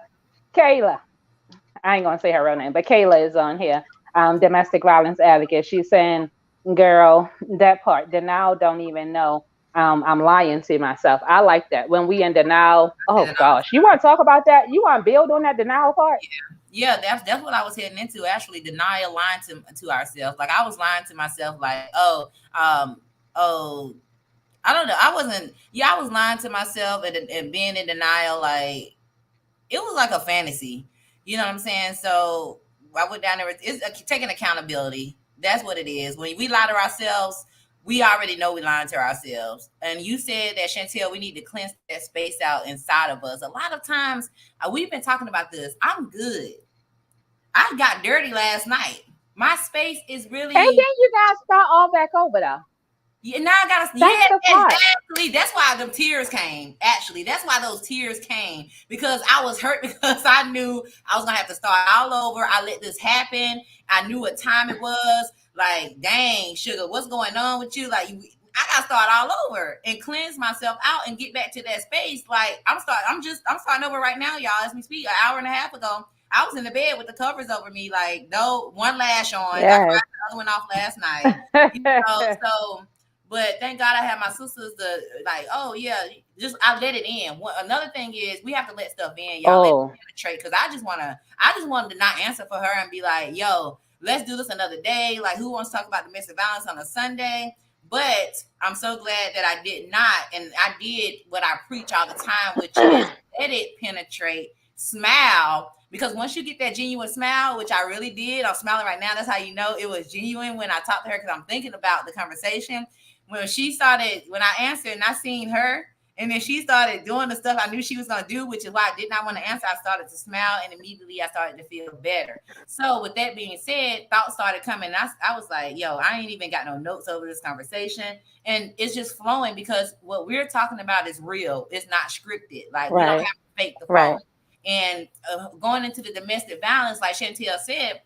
Kayla. I ain't gonna say her real name, but Kayla is on here. Domestic violence advocate. She's saying, "Girl, that part denial don't even know. I'm lying to myself." I like that when we in denial. I say Oh that all the gosh, you want to talk about that? You want to build on that denial part? Yeah, that's what I was heading into. Actually, denial, lying to ourselves. Like I was lying to myself, like, oh, I don't know. I wasn't. Yeah, I was lying to myself and being in denial. Like it was like a fantasy. You know what I'm saying? So I went down there. It's taking accountability. That's what it is. When we lie to ourselves, we already know we're lying to ourselves. And you said that, Chantel, we need to cleanse that space out inside of us. A lot of times, we've been talking about this. I'm good. I got dirty last night. My space is And really then you guys start all back over though. Yeah, now I gotta. That's Yeah, the part. exactly. That's why the tears came. Actually, that's why those tears came because I was hurt because I knew I was gonna have to start all over. I let this happen. I knew what time it was. Like, dang, sugar, what's going on with you? Like, I gotta start all over and cleanse myself out and get back to that space. Like, I'm starting over right now, y'all. As we speak, an hour and a half ago, I was in the bed with the covers over me. Like, no, one lash on. I cried Yes. the other one off last night. So but thank God I have my sisters to like, oh yeah, just I let it in. Another thing is we have to let stuff in, y'all. Let it Oh, penetrate because I just wanted to not answer for her and be like, yo, let's do this another day. Like, who wants to talk about domestic violence on a Sunday? But I'm so glad that I did not, and I did what I preach all the time, which is let it penetrate, smile. Because once you get that genuine smile, which I really did, I'm smiling right now. That's how you know it was genuine when I talked to her because I'm thinking about the conversation when I answered and I seen her, and then she started doing the stuff I knew she was gonna do, which is why I did not want to answer. I started to smile, and immediately I started to feel better. So, with that being said, thoughts started coming. I was like, "Yo, I ain't even got no notes over this conversation, and it's just flowing because what we're talking about is real. It's not scripted. Like we don't right, have to fake the phone." right, And going into the domestic violence, like Chantel said,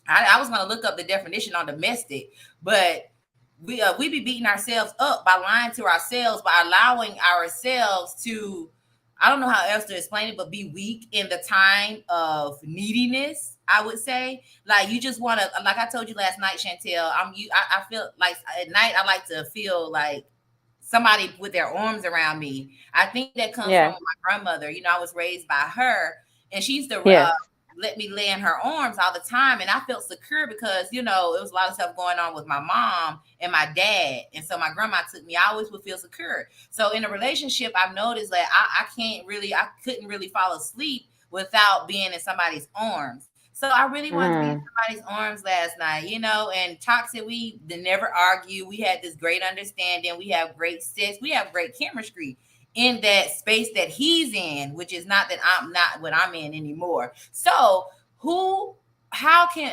I was going to look up the definition on domestic, but we be beating ourselves up by lying to ourselves, by allowing ourselves to, I don't know how else to explain it, but be weak in the time of neediness. I would say, like you just want to, like I told you last night, Chantel. I feel like at night I like to feel like somebody with their arms around me. I think that comes from yes, my grandmother. You know, I was raised by her, and she used to yes, let me lay in her arms all the time, and I felt secure because it was a lot of stuff going on with my mom and my dad, and so my grandma took me. I always would feel secure. So in a relationship, I've noticed that I couldn't really fall asleep without being in somebody's arms. So I really wanted to be in mm, somebody's arms last night, and Toxic, we never argue. We had this great understanding. We have great sex. We have great chemistry in that space that he's in, which is not that I'm not what I'm in anymore. So who, how can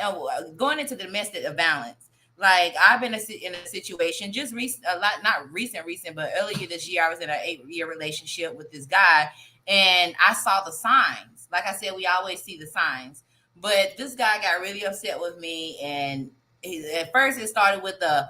going into the domestic balance? Like I've been in a situation just recent, a lot not recent, but earlier this year I was in an 8-year relationship with this guy, and I saw the signs. Like I said, we always see the signs, but this guy got really upset with me, and at first it started with the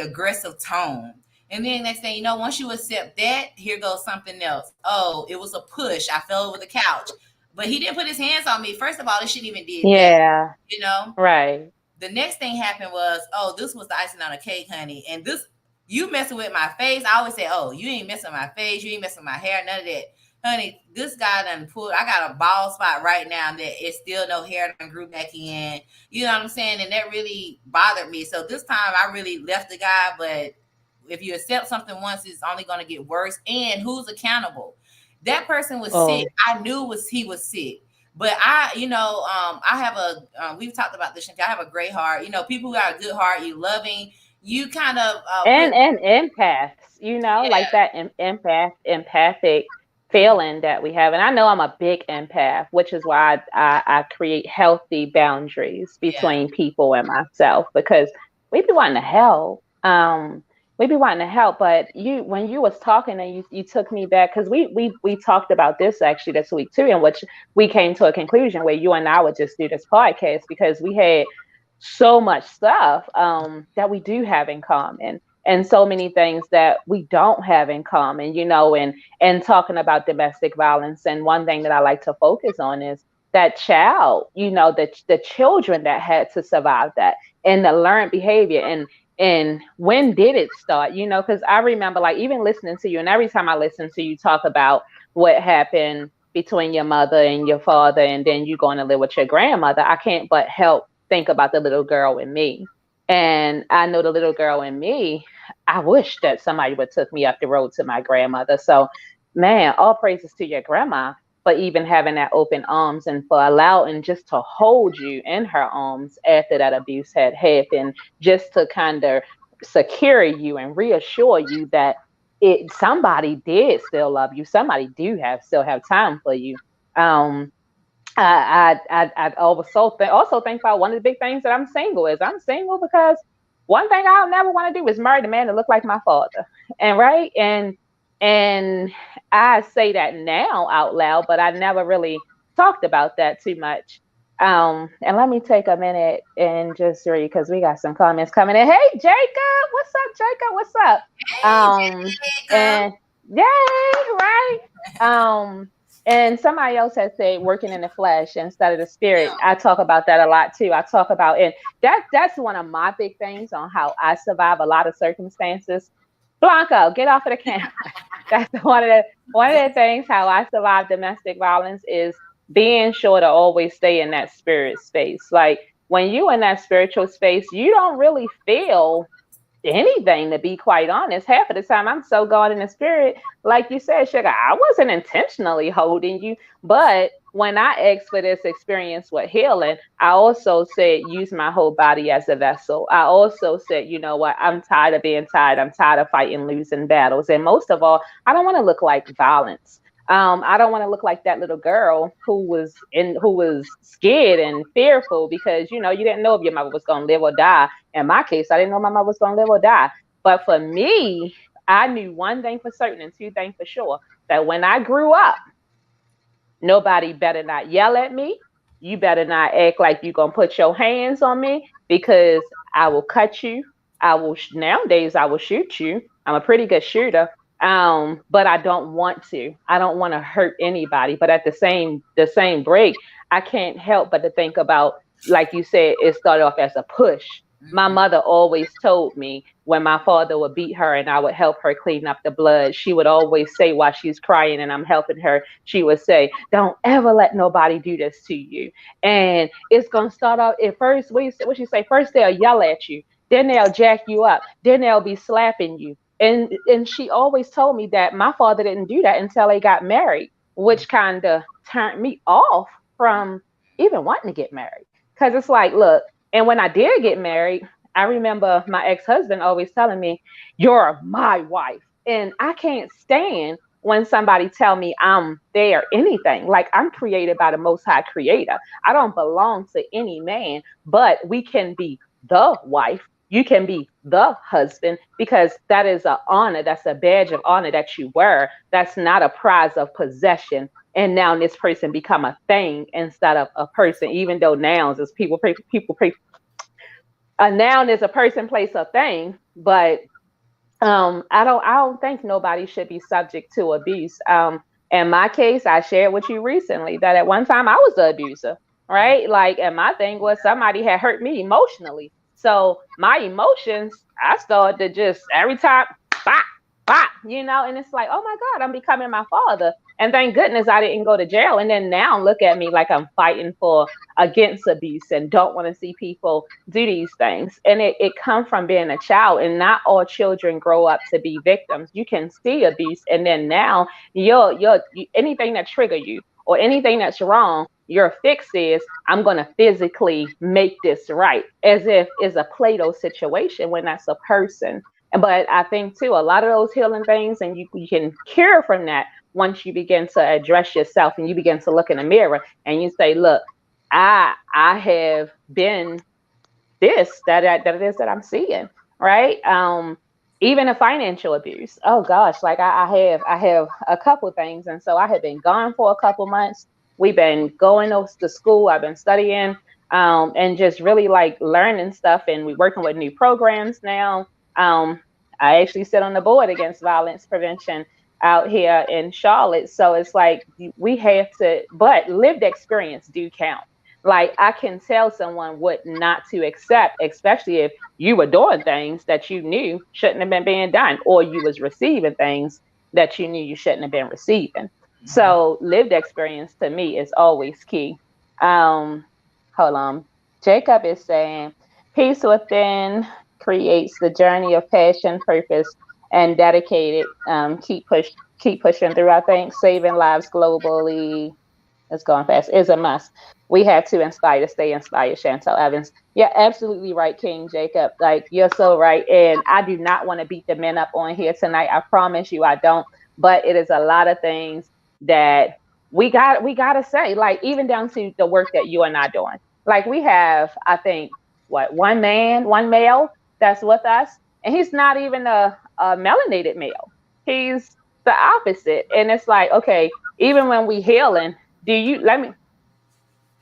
aggressive tone. And then next thing you know, once you accept that, here goes something else. Oh, it was a push. I fell over the couch. But he didn't put his hands on me. First of all, he shouldn't even did that. yeah, You know? right. The next thing happened was, oh, this was the icing on the cake, honey. And this, you messing with my face. I always say, oh, you ain't messing with my face. You ain't messing with my hair. None of that. Honey, this guy done pulled, I got a bald spot right now that it's still no hair done grew back in. You know what I'm saying? And that really bothered me. So this time I really left the guy, but if you accept something once, it's only going to get worse. And who's accountable? That person was sick. Oh, I knew he was sick. But I have we've talked about this. I have a great heart. People who got a good heart, you loving, you kind of put, and empaths, like yeah, that empathic feeling that we have. And I know I'm a big empath, which is why I create healthy boundaries yeah, between people and myself, because we be wanting to help. We be wanting to help, but when you was talking and you took me back, because we talked about this actually this week too, in which we came to a conclusion where you and I would just do this podcast because we had so much stuff that we do have in common, and so many things that we don't have in common, and talking about domestic violence. And one thing that I like to focus on is that child, the children that had to survive that, and the learned behavior, and when did it start, because I remember, like, even listening to you, and every time I listen to you talk about what happened between your mother and your father, and then you going to live with your grandmother, I can't but help think about the little girl in me. And I know the little girl in me, I wish that somebody would took me up the road to my grandmother. So, man, all praises to your grandma for even having that open arms, and for allowing just to hold you in her arms after that abuse had happened, just to kind of secure you and reassure you that somebody did still love you, somebody do still have time for you. um I also think about one of the big things that I'm single is I'm single because one thing I'll never want to do is marry the man that look like my father. And right. And I say that now out loud, but I never really talked about that too much. And let me take a minute and just read because we got some comments coming in. Hey, Jacob, what's up, Jacob? What's up? Hey, Jacob. And yay, right? Um, and somebody else has said working in the flesh instead of the spirit. I talk about that a lot too. I talk about, and that's one of my big things on how I survive a lot of circumstances. Blanco, get off of the camera. That's one of the things how I survive domestic violence is being sure to always stay in that spirit space. Like when you in that spiritual space, you don't really feel anything, to be quite honest. Half of the time I'm so gone in the spirit, like you said, Sugar, I wasn't intentionally holding you, but when I asked for this experience with healing, I also said use my whole body as a vessel. I also said, you know what, I'm tired of being tired, I'm tired of fighting losing battles, and most of all, I don't want to look like violence. I don't want to look like that little girl who was scared and fearful because you didn't know if your mother was gonna live or die. In my case, I didn't know my mother was gonna live or die. But for me, I knew one thing for certain and two things for sure, that when I grew up, nobody better not yell at me. You better not act like you're gonna put your hands on me because I will cut you. Nowadays I will shoot you. I'm a pretty good shooter. But I don't want to. I don't want to hurt anybody. But at the same break, I can't help but to think about, like you said, it started off as a push. My Mhm. mother always told me when my father would beat her and I would help her clean up the blood, she would always say while she's crying and I'm helping her, she would say, "Don't ever let nobody do this to you." And it's gonna start out at first. What she say? First they'll yell at you, then they'll jack you up, then they'll be slapping you. And she always told me that my father didn't do that until they got married, which kind of turned me off from even wanting to get married. Because it's like, look, and when I did get married, I remember my ex-husband always telling me, "You're my wife." And I can't stand when somebody tell me I'm their anything. Like I'm created by the most high creator. I don't belong to any man, but we can be the wife. You can be the husband because that is an honor. That's a badge of honor that you wear. That's not a prize of possession. And now this person become a thing instead of a person, even though nouns is people, a noun is a person, place, or thing. But I don't think nobody should be subject to abuse. In my case, I shared with you recently that at one time I was the abuser, right? Like, and my thing was somebody had hurt me emotionally. So my emotions, I started to just every time, bop, bop, and it's like, oh my God, I'm becoming my father. And thank goodness I didn't go to jail. And then now look at me like I'm fighting for against abuse and don't want to see people do these things. And it comes from being a child, and not all children grow up to be victims. You can see abuse, and then now anything that trigger you or anything that's wrong, your fix is I'm going to physically make this right, as if it's a Play-Doh situation when that's a person. But I think too, a lot of those healing things, and you can cure from that once you begin to address yourself and you begin to look in the mirror and you say, look, I have been that it is that I'm seeing, right? Even a financial abuse. Oh gosh, like I have a couple things, and so I have been gone for a couple months. We've been going to school. I've been studying, and just really like learning stuff, and we're working with new programs now. Um, I actually sit on the board against violence prevention out here in Charlotte, so it's like we have to, but lived experience do count. Like I can tell someone what not to accept, especially if you were doing things that you knew shouldn't have been being done, or you was receiving things that you knew you shouldn't have been receiving. Mhm. So lived experience to me is always key. Um, Hold on. Jacob is saying peace within creates the journey of passion, purpose, and dedicated. Keep pushing through. I think saving lives globally, it's going fast, is a must. We have to inspire to stay inspired, Chantel Evans. Yeah, absolutely right, King Jacob. Like, you're so right. And I do not want to beat the men up on here tonight. I promise you I don't. But it is a lot of things that we gotta say, like even down to the work that you and I doing. Like we have, I think, what, one male that's with us, and he's not even a melanated male. He's the opposite. And it's like, okay, even when we healing, do you let me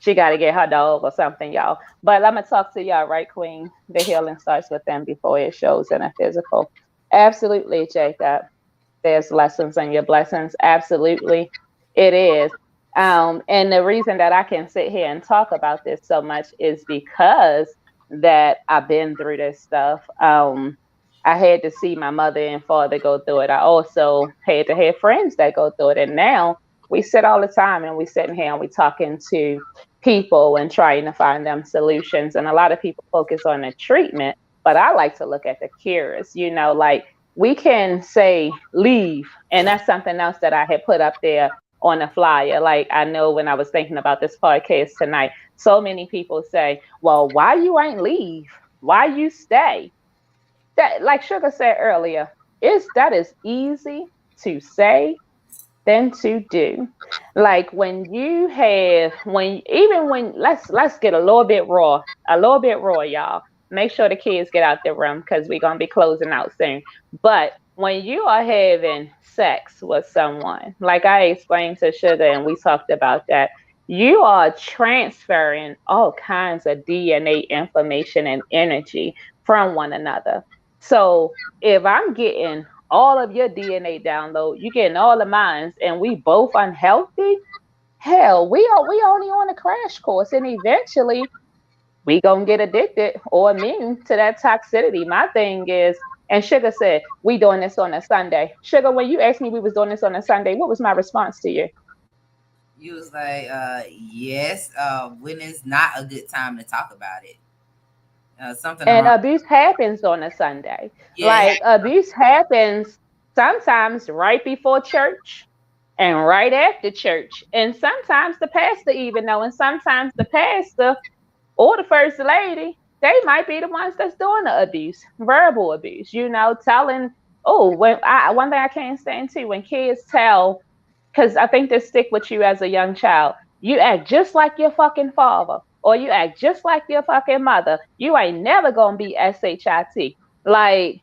she got to get her dog or something, y'all. But I'm gonna talk to y'all, right, Queen? The healing starts with them before it shows in a physical. Absolutely, Jacob. There's lessons in your blessings. Absolutely, it is. And the reason that I can sit here and talk about this so much is because that I've been through this stuff. I had to see my mother and father go through it. I also had to have friends that go through it. And now we sit all the time and we sitting here and we talking to people and trying to find them solutions. And a lot of people focus on the treatment, but I like to look at the cures. Like we can say leave, and that's something else that I had put up there on the flyer. Like I know when I was thinking about this podcast tonight, so many people say, well, why you ain't leave? Why you stay? That, like Sugar said earlier, that is easy to say than to do. Like when let's get a little bit raw, y'all. Make sure the kids get out the room because we're gonna be closing out soon. But when you are having sex with someone, like I explained to Sugar and we talked about that, you are transferring all kinds of DNA information and energy from one another. So if I'm getting all of your DNA download, you getting all of mine, and we both unhealthy, hell, we only on a crash course, and eventually we gonna get addicted or immune to that toxicity. My thing is, and Sugar said, we doing this on a Sunday. Sugar, when you asked me we was doing this on a Sunday, what was my response to you? You was like, yes, when is not a good time to talk about it. Something And around. abuse happens on a Sunday. Yeah. Like abuse happens sometimes right before church and right after church. And sometimes the pastor even know, and sometimes the pastor or the first lady, they might be the ones that's doing the abuse, verbal abuse, telling, oh, one thing I can't stand too, when kids tell, because I think they stick with you as a young child. You act just like your fucking father, or you act just like your fucking mother. You ain't never gonna be SHIT. Like,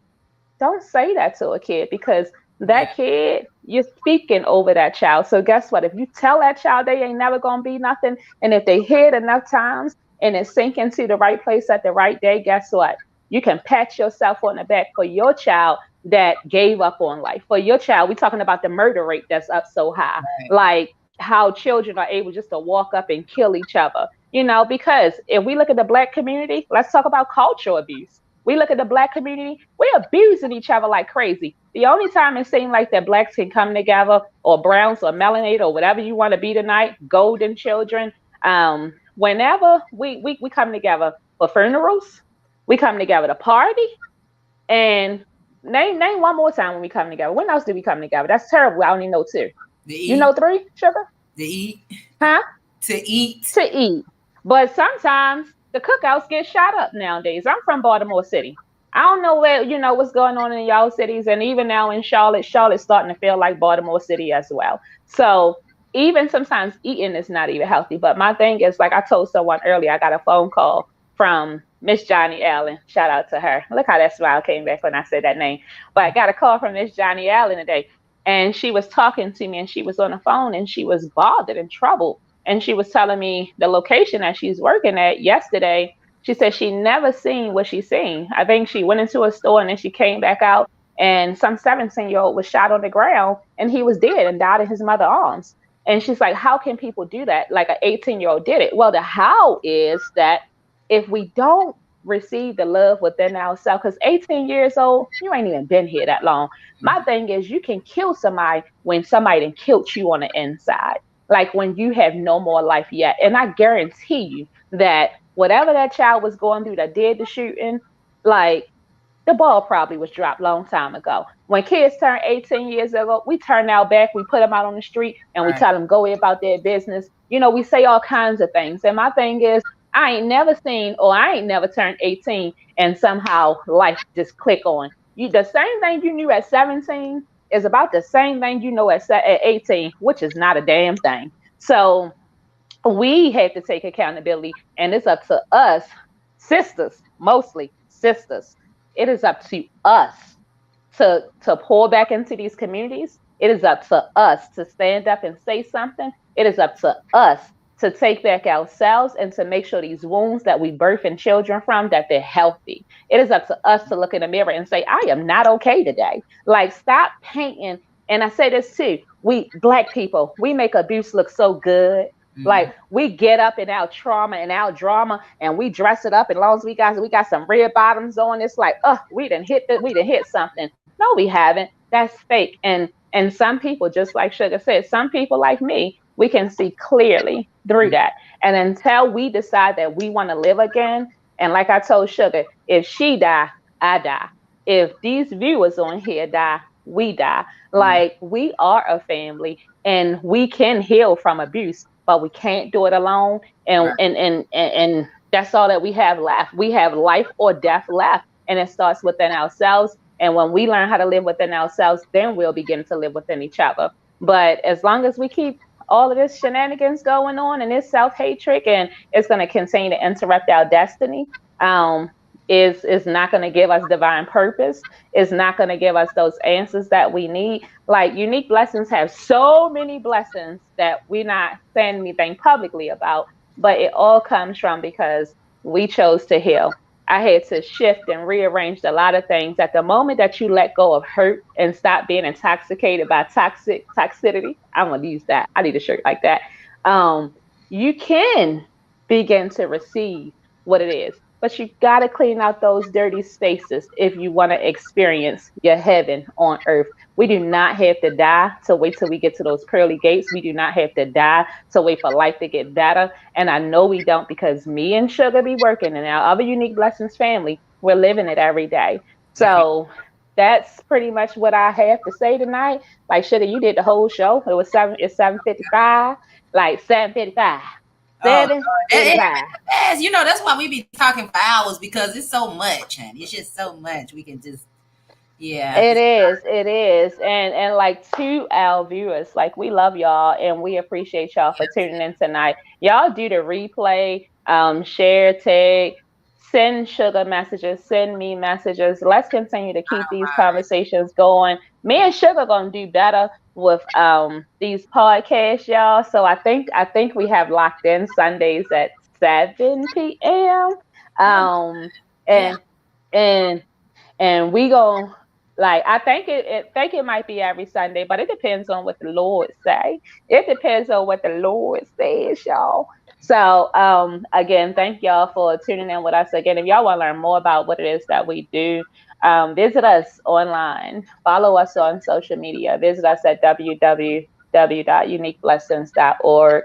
don't say that to a kid, because Yeah. that kid, you're speaking over that child. So guess what? If you tell that child they ain't never gonna be nothing, and if they hear it enough times and it sink into the right place at the right day, guess what? You can pat yourself on the back for your child that gave up on life. For your child, we're talking about the murder rate that's up so high. Right. Like how children are able just to walk up and kill each other. Because if we look at the Black community, let's talk about cultural abuse. We look at the Black community, we're abusing each other like crazy. The only time it seems like that Blacks can come together, or browns or melanated or whatever you want to be tonight, golden children, whenever we come together for funerals, we come together to party, and name one more time when we come together. When else do we come together? That's terrible. I only know two. To You eat. know three, Sugar? To eat. Huh? To eat. To eat. But sometimes the cookouts get shot up nowadays. I'm from Baltimore City. I don't know what's going on in y'all cities, and even now in Charlotte's starting to feel like Baltimore City as well. So even sometimes eating is not even healthy. But my thing is, like I told someone earlier, I got a phone call from Miss Johnny Allen. Shout out to her. Look how that smile came back when I said that name. But I got a call from Miss Johnny Allen today, and she was talking to me, and she was on the phone, and she was bothered and troubled, and she was telling me the location that she's working at yesterday. She said she never seen what she seen. I think she went into a store and then she came back out, and some 17-year-old was shot on the ground and he was dead and died in his mother's arms. And she's like, how can people do that? Like an 18-year-old did it. Well, the how is that if we don't receive the love within ourselves, because 18 years old, you ain't even been here that long. My thing is, you can kill somebody when somebody done killed you on the inside, like when you have no more life yet. And I guarantee you that whatever that child was going through that did the shooting, like the ball probably was dropped long time ago. When kids turn 18 years ago, we turn our back, we put them out on the street, and we Right. tell them go about their business. We say all kinds of things. And my thing is, I ain't never seen, or I ain't never turned 18 and somehow life just click on. The same thing you knew at 17 is about the same thing you know at 18, which is not a damn thing. So we have to take accountability, and it's up to us, sisters, mostly sisters. It is up to us to pour back into these communities. It is up to us to stand up and say something. It is up to us to take back ourselves and to make sure these wounds that we birth in children from, that they're healthy. It is up to us to look in the mirror and say, I am not okay today. Like, stop painting. And I say this too, we Black people, we make abuse look so good. Mm-hmm. Like, we get up in our trauma and our drama and we dress it up, and as long as we got some red bottoms on, it's like, we didn't hit something. No, we haven't. That's fake. And some people, just like Sugar said, some people like me, we can see clearly through that. And until we decide that we want to live again, and like I told Sugar, if she die, I die. If these viewers on here die, we die. Mm-hmm. Like, we are a family and we can heal from abuse, but we can't do it alone. And Right. and and and, and that's all that we have left. We have life or death left. And it starts within ourselves. And when we learn how to live within ourselves, then we'll begin to live within each other. But as long as we keep all of this shenanigans going on and this self-hatred, and it's going to continue to interrupt our destiny, um, is not going to give us divine purpose. It's not going to give us those answers that we need. Like, unique blessings have so many blessings that we're not saying anything publicly about, but it all comes from because we chose to heal. I had to shift and rearrange a lot of things. At the moment that you let go of hurt and stop being intoxicated by toxicity, I'm gonna use that. I need a shirt like that. Um, you can begin to receive what it is, but you gotta clean out those dirty spaces if you want to experience your heaven on earth. We do not have to die to wait till we get to those pearly gates. We do not have to die to wait for life to get better. And I know we don't, because me and Sugar be working and our other Unique Blessings family, we're living it every day. Okay. So that's pretty much what I have to say tonight. Like, Sugar, you did the whole show. It's 7:55, like 7:55. Oh, Lord. It 7:55. happened fast. You know, that's why we be talking for hours because it's so much, honey. It's just so much. We can just, yeah. It is. And like, to our viewers, like, we love y'all and we appreciate y'all for tuning in tonight. Y'all do the replay, share, tag, send Sugar messages, send me messages. Let's continue to keep these conversations going. Me and Sugar gonna do better with these podcasts, y'all. So I think we have locked in Sundays at 7 p.m. Oh, Um yeah. and and and we go, like, I think it might be every Sunday, but it depends on what the Lord say. It depends on what the Lord says, y'all. So again, thank y'all for tuning in with us again. If y'all want to learn more about what it is that we do, visit us online, follow us on social media, visit us at www.uniqueblessings.org.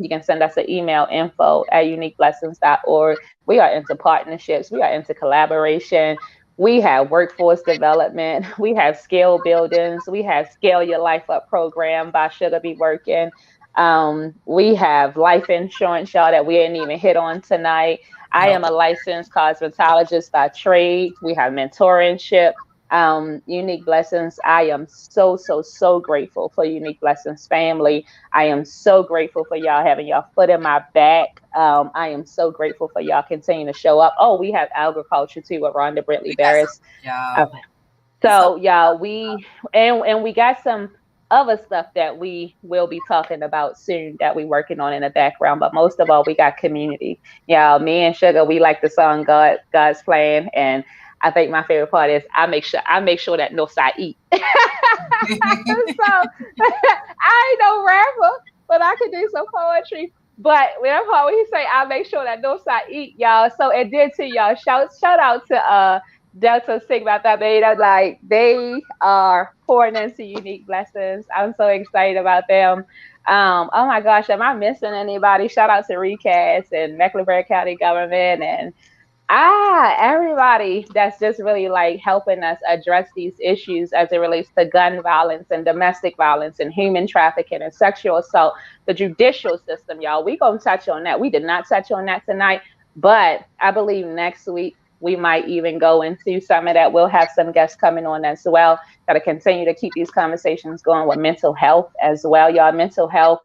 You can send us an email, info@uniqueblessings.org. We are into partnerships, we are into collaboration, we have workforce development, we have skill buildings, we have Scale Your Life Up program by Sugar Be Working. We have life insurance, y'all, that we didn't even hit on tonight. I No. am a licensed cosmetologist by trade. We have mentorship. Unique Blessings. I am so, so, so grateful for Unique Blessings family. I am so grateful for y'all having y'all foot in my back. I am so grateful for y'all continuing to show up. Oh, we have agriculture too with Rhonda Britley We got so Barris. much, y'all. Okay. So, So y'all, we got some other stuff that we will be talking about soon that we working on in the background. But most of all, we got community. Y'all, me and Sugar, we like the song God's Plan. And I think my favorite part is I make sure that no side eat. So I ain't no rapper, but I can do some poetry. But when he say I make sure that no side eat, y'all. So it did to y'all. Shout out to Delta Sigma Theta Beta. Like, they are pouring into Unique Blessings. I'm so excited about them. Oh my gosh, am I missing anybody? Shout out to Recast and Mecklenburg County government and everybody that's just really like helping us address these issues as it relates to gun violence and domestic violence and human trafficking and sexual assault. The judicial system, y'all, we gonna touch on that. We did not touch on that tonight, but I believe next week we might even go into some of that. We'll have some guests coming on as well. Got to continue to keep these conversations going with mental health as well, y'all. Mental health,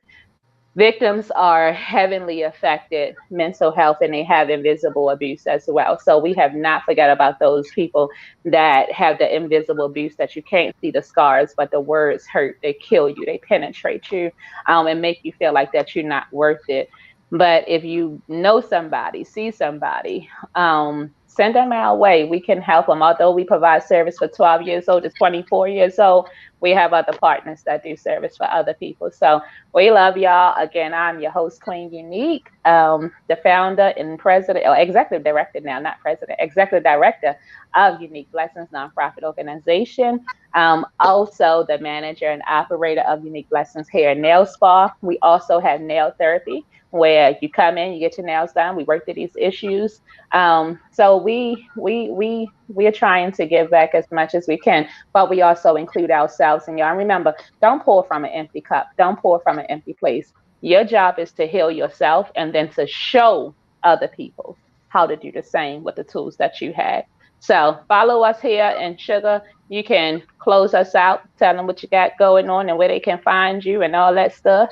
victims are heavily affected mental health, and they have invisible abuse as well. So we have not forgot about those people that have the invisible abuse that you can't see the scars, but the words hurt, they kill you, they penetrate you, and make you feel like that you're not worth it. But if you know somebody, see somebody, send them our way. We can help them. Although we provide service for 12 years old to 24 years old, we have other partners that do service for other people. So we love y'all. Again, I'm your host, Queen Unique, the founder and president, or executive director now, not president, executive director of Unique Blessings Nonprofit Organization. Also, the manager and operator of Unique Blessings Hair and Nail Spa. We also have nail therapy, where you come in, you get your nails done. We work through these issues. So we are trying to give back as much as we can, but we also include ourselves. And y'all remember, don't pour from an empty cup. Don't pour from an empty place. Your job is to heal yourself and then to show other people how to do the same with the tools that you had. So follow us here, and Sugar, you can close us out, tell them what you got going on and where they can find you and all that stuff.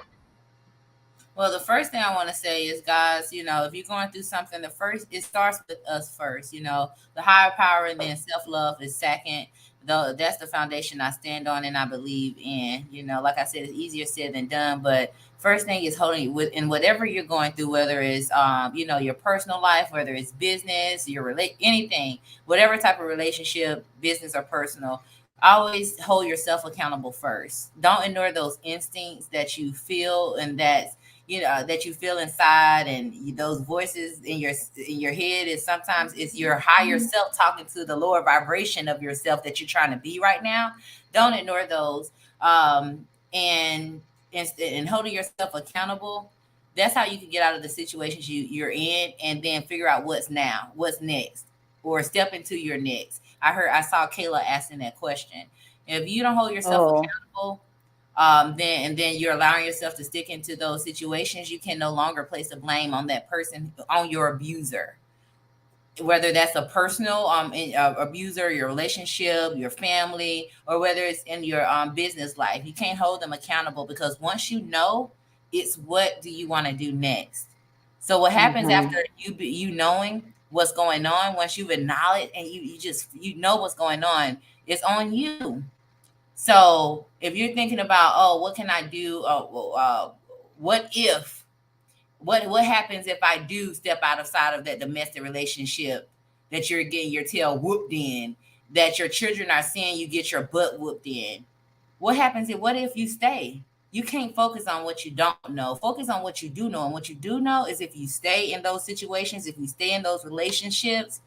Well, the first thing I want to say is, guys, if you're going through something, it starts with us first. The higher power, and then self love is second. Though that's the foundation I stand on and I believe in. Like I said, it's easier said than done. But first thing is holding with in whatever you're going through, whether it's your personal life, whether it's business, anything, whatever type of relationship, business or personal. Always hold yourself accountable first. Don't ignore those instincts that you feel and that you feel inside, and those voices in your head is sometimes it's your higher self talking to the lower vibration of yourself that you're trying to be right now. Don't ignore those. Um and and, and holding yourself accountable, that's how you can get out of the situations you're in, and then figure out what's next, or step into your next. I saw Kayla asking that question. If you don't hold yourself Oh, accountable, then you're allowing yourself to stick into those situations. You can no longer place the blame on that person, on your abuser, whether that's a personal abuser, your relationship, your family, or whether it's in your business life. You can't hold them accountable, because once you know, it's what do you want to do next. So what happens mm-hmm. after you knowing what's going on, once you've acknowledged and you know what's going on, it's on you. So if you're thinking about, oh, what can I do? What if? What happens if I do step outside of that domestic relationship that you're getting your tail whooped in, that your children are seeing you get your butt whooped in? What if you stay? You can't focus on what you don't know. Focus on what you do know. And what you do know is, if you stay in those situations, if you stay in those relationships,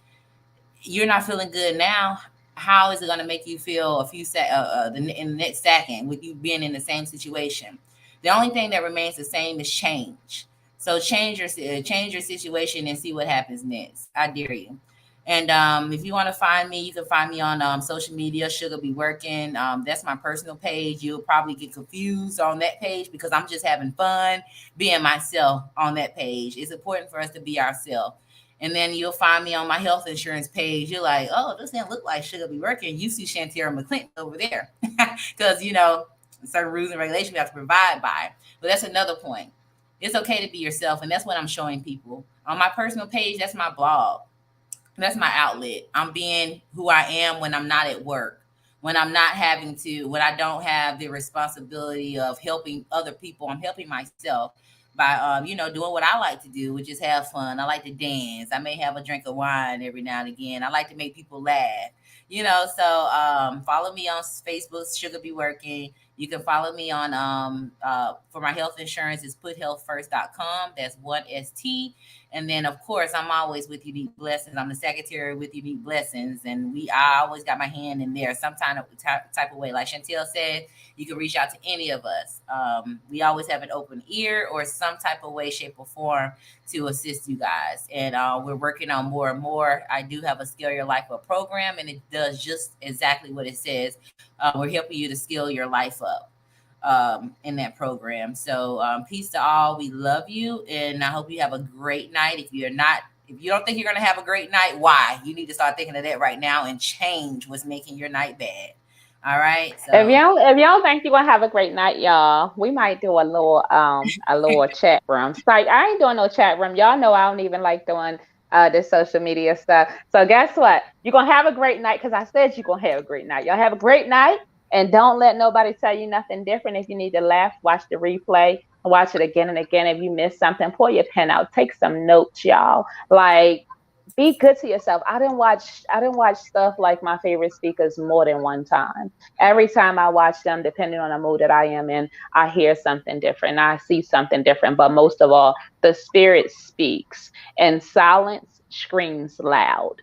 you're not feeling good now. How is it going to make you feel in the next second with you being in the same situation? The only thing that remains the same is change. So change your situation and see what happens next. I dare you. And if you want to find me, you can find me on social media. Sugar Be Working. That's my personal page. You'll probably get confused on that page, because I'm just having fun being myself on that page. It's important for us to be ourselves. And then you'll find me on my health insurance page. You're like, oh, this didn't look like Sugar Be Working. You see Shantira McClinton over there. Because, certain rules and regulations we have to provide by. But that's another point. It's okay to be yourself. And that's what I'm showing people. On my personal page, that's my blog. That's my outlet. I'm being who I am when I'm not at work, when I don't have the responsibility of helping other people. I'm helping myself by, doing what I like to do, which is have fun. I like to dance. I may have a drink of wine every now and again. I like to make people laugh. So follow me on Facebook, Sugar Be Working. You can follow me on for my health insurance is puthealthfirst.com. That's one ST. And then, of course, I'm always with Unique Blessings. I'm the secretary with Unique Blessings, and I always got my hand in there, some type of way. Like Chantel said, you can reach out to any of us. We always have an open ear or some type of way, shape, or form to assist you guys. And we're working on more and more. I do have a Scale Your Life Up program, and it does just exactly what it says. We're helping you to scale your life up in that program. So peace to all. We love you, and I hope you have a great night. If you don't think you're going to have a great night, why? You need to start thinking of that right now and change what's making your night bad. All right. If So y'all if y'all think you're gonna have a great night, y'all, we might do a little chat room. So I ain't doing no chat room. Y'all know I don't even like doing this social media stuff. So guess what? You're gonna have a great night because I said you're gonna have a great night. Y'all have a great night and don't let nobody tell you nothing different. If you need to laugh, watch the replay, watch it again and again. If you miss something, pull your pen out, take some notes, y'all. Like be good to yourself. I didn't watch stuff like my favorite speakers more than one time. Every time I watch them, depending on the mood that I am in, I hear something different. I see something different. But most of all, the spirit speaks and silence screams loud.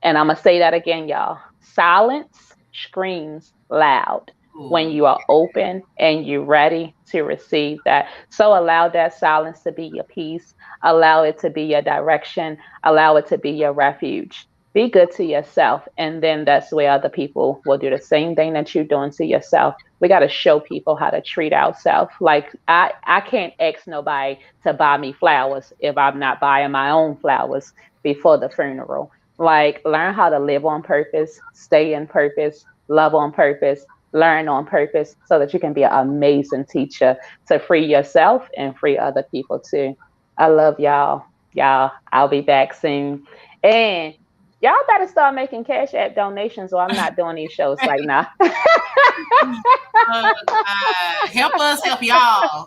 And I'm going to say that again, y'all. Silence screams loud when cool. you are open and you're ready to receive that. So allow that silence to be your peace. Allow it to be your direction. Allow it to be your refuge. Be good to yourself, and then that's where other people will do the same thing that you're doing to yourself. We got to show people how to treat ourselves. Like I can't ask nobody to buy me flowers if I'm not buying my own flowers before the funeral. Like learn how to live on purpose, stay in purpose, love on purpose, learn on purpose, so that you can be an amazing teacher to free yourself and free other people too. I love y'all. Y'all, I'll be back soon. And y'all better start making Cash App donations or I'm not doing these shows like now. Oh, help us, help y'all.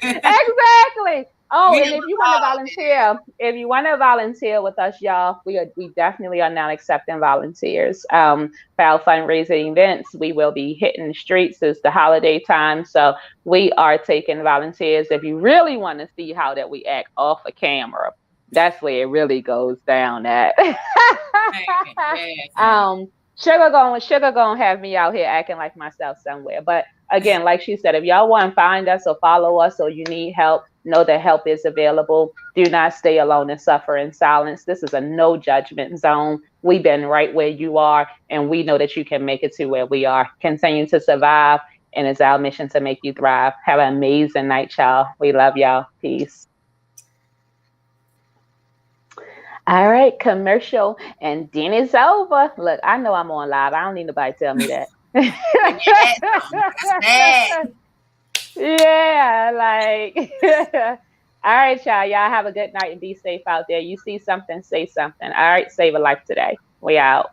Exactly. Oh, We and need if you want to all. volunteer, if you want to volunteer with us, y'all, we definitely are now accepting volunteers. For our fundraising events, we will be hitting the streets. It's the holiday time, so we are taking volunteers. If you really want to see how that we act off a camera, that's where it really goes down at. Yes, honey. um, Sugar gonna have me out here acting like myself somewhere. But again, like she said, if y'all want to find us or follow us or you need help, know that help is available. Do not stay alone and suffer in silence. This is a no judgment zone. We've been right where you are, and we know that you can make it to where we are. Continue to survive, and it's our mission to make you thrive. Have an amazing night, y'all. We love y'all. Peace. All right, commercial, and then it's over. Look, I know I'm on live. I don't need nobody to tell me that. Yes, that's bad. Yeah, like, all right, y'all. Y'all have a good night and be safe out there. You see something, say something. All right, save a life today. We out.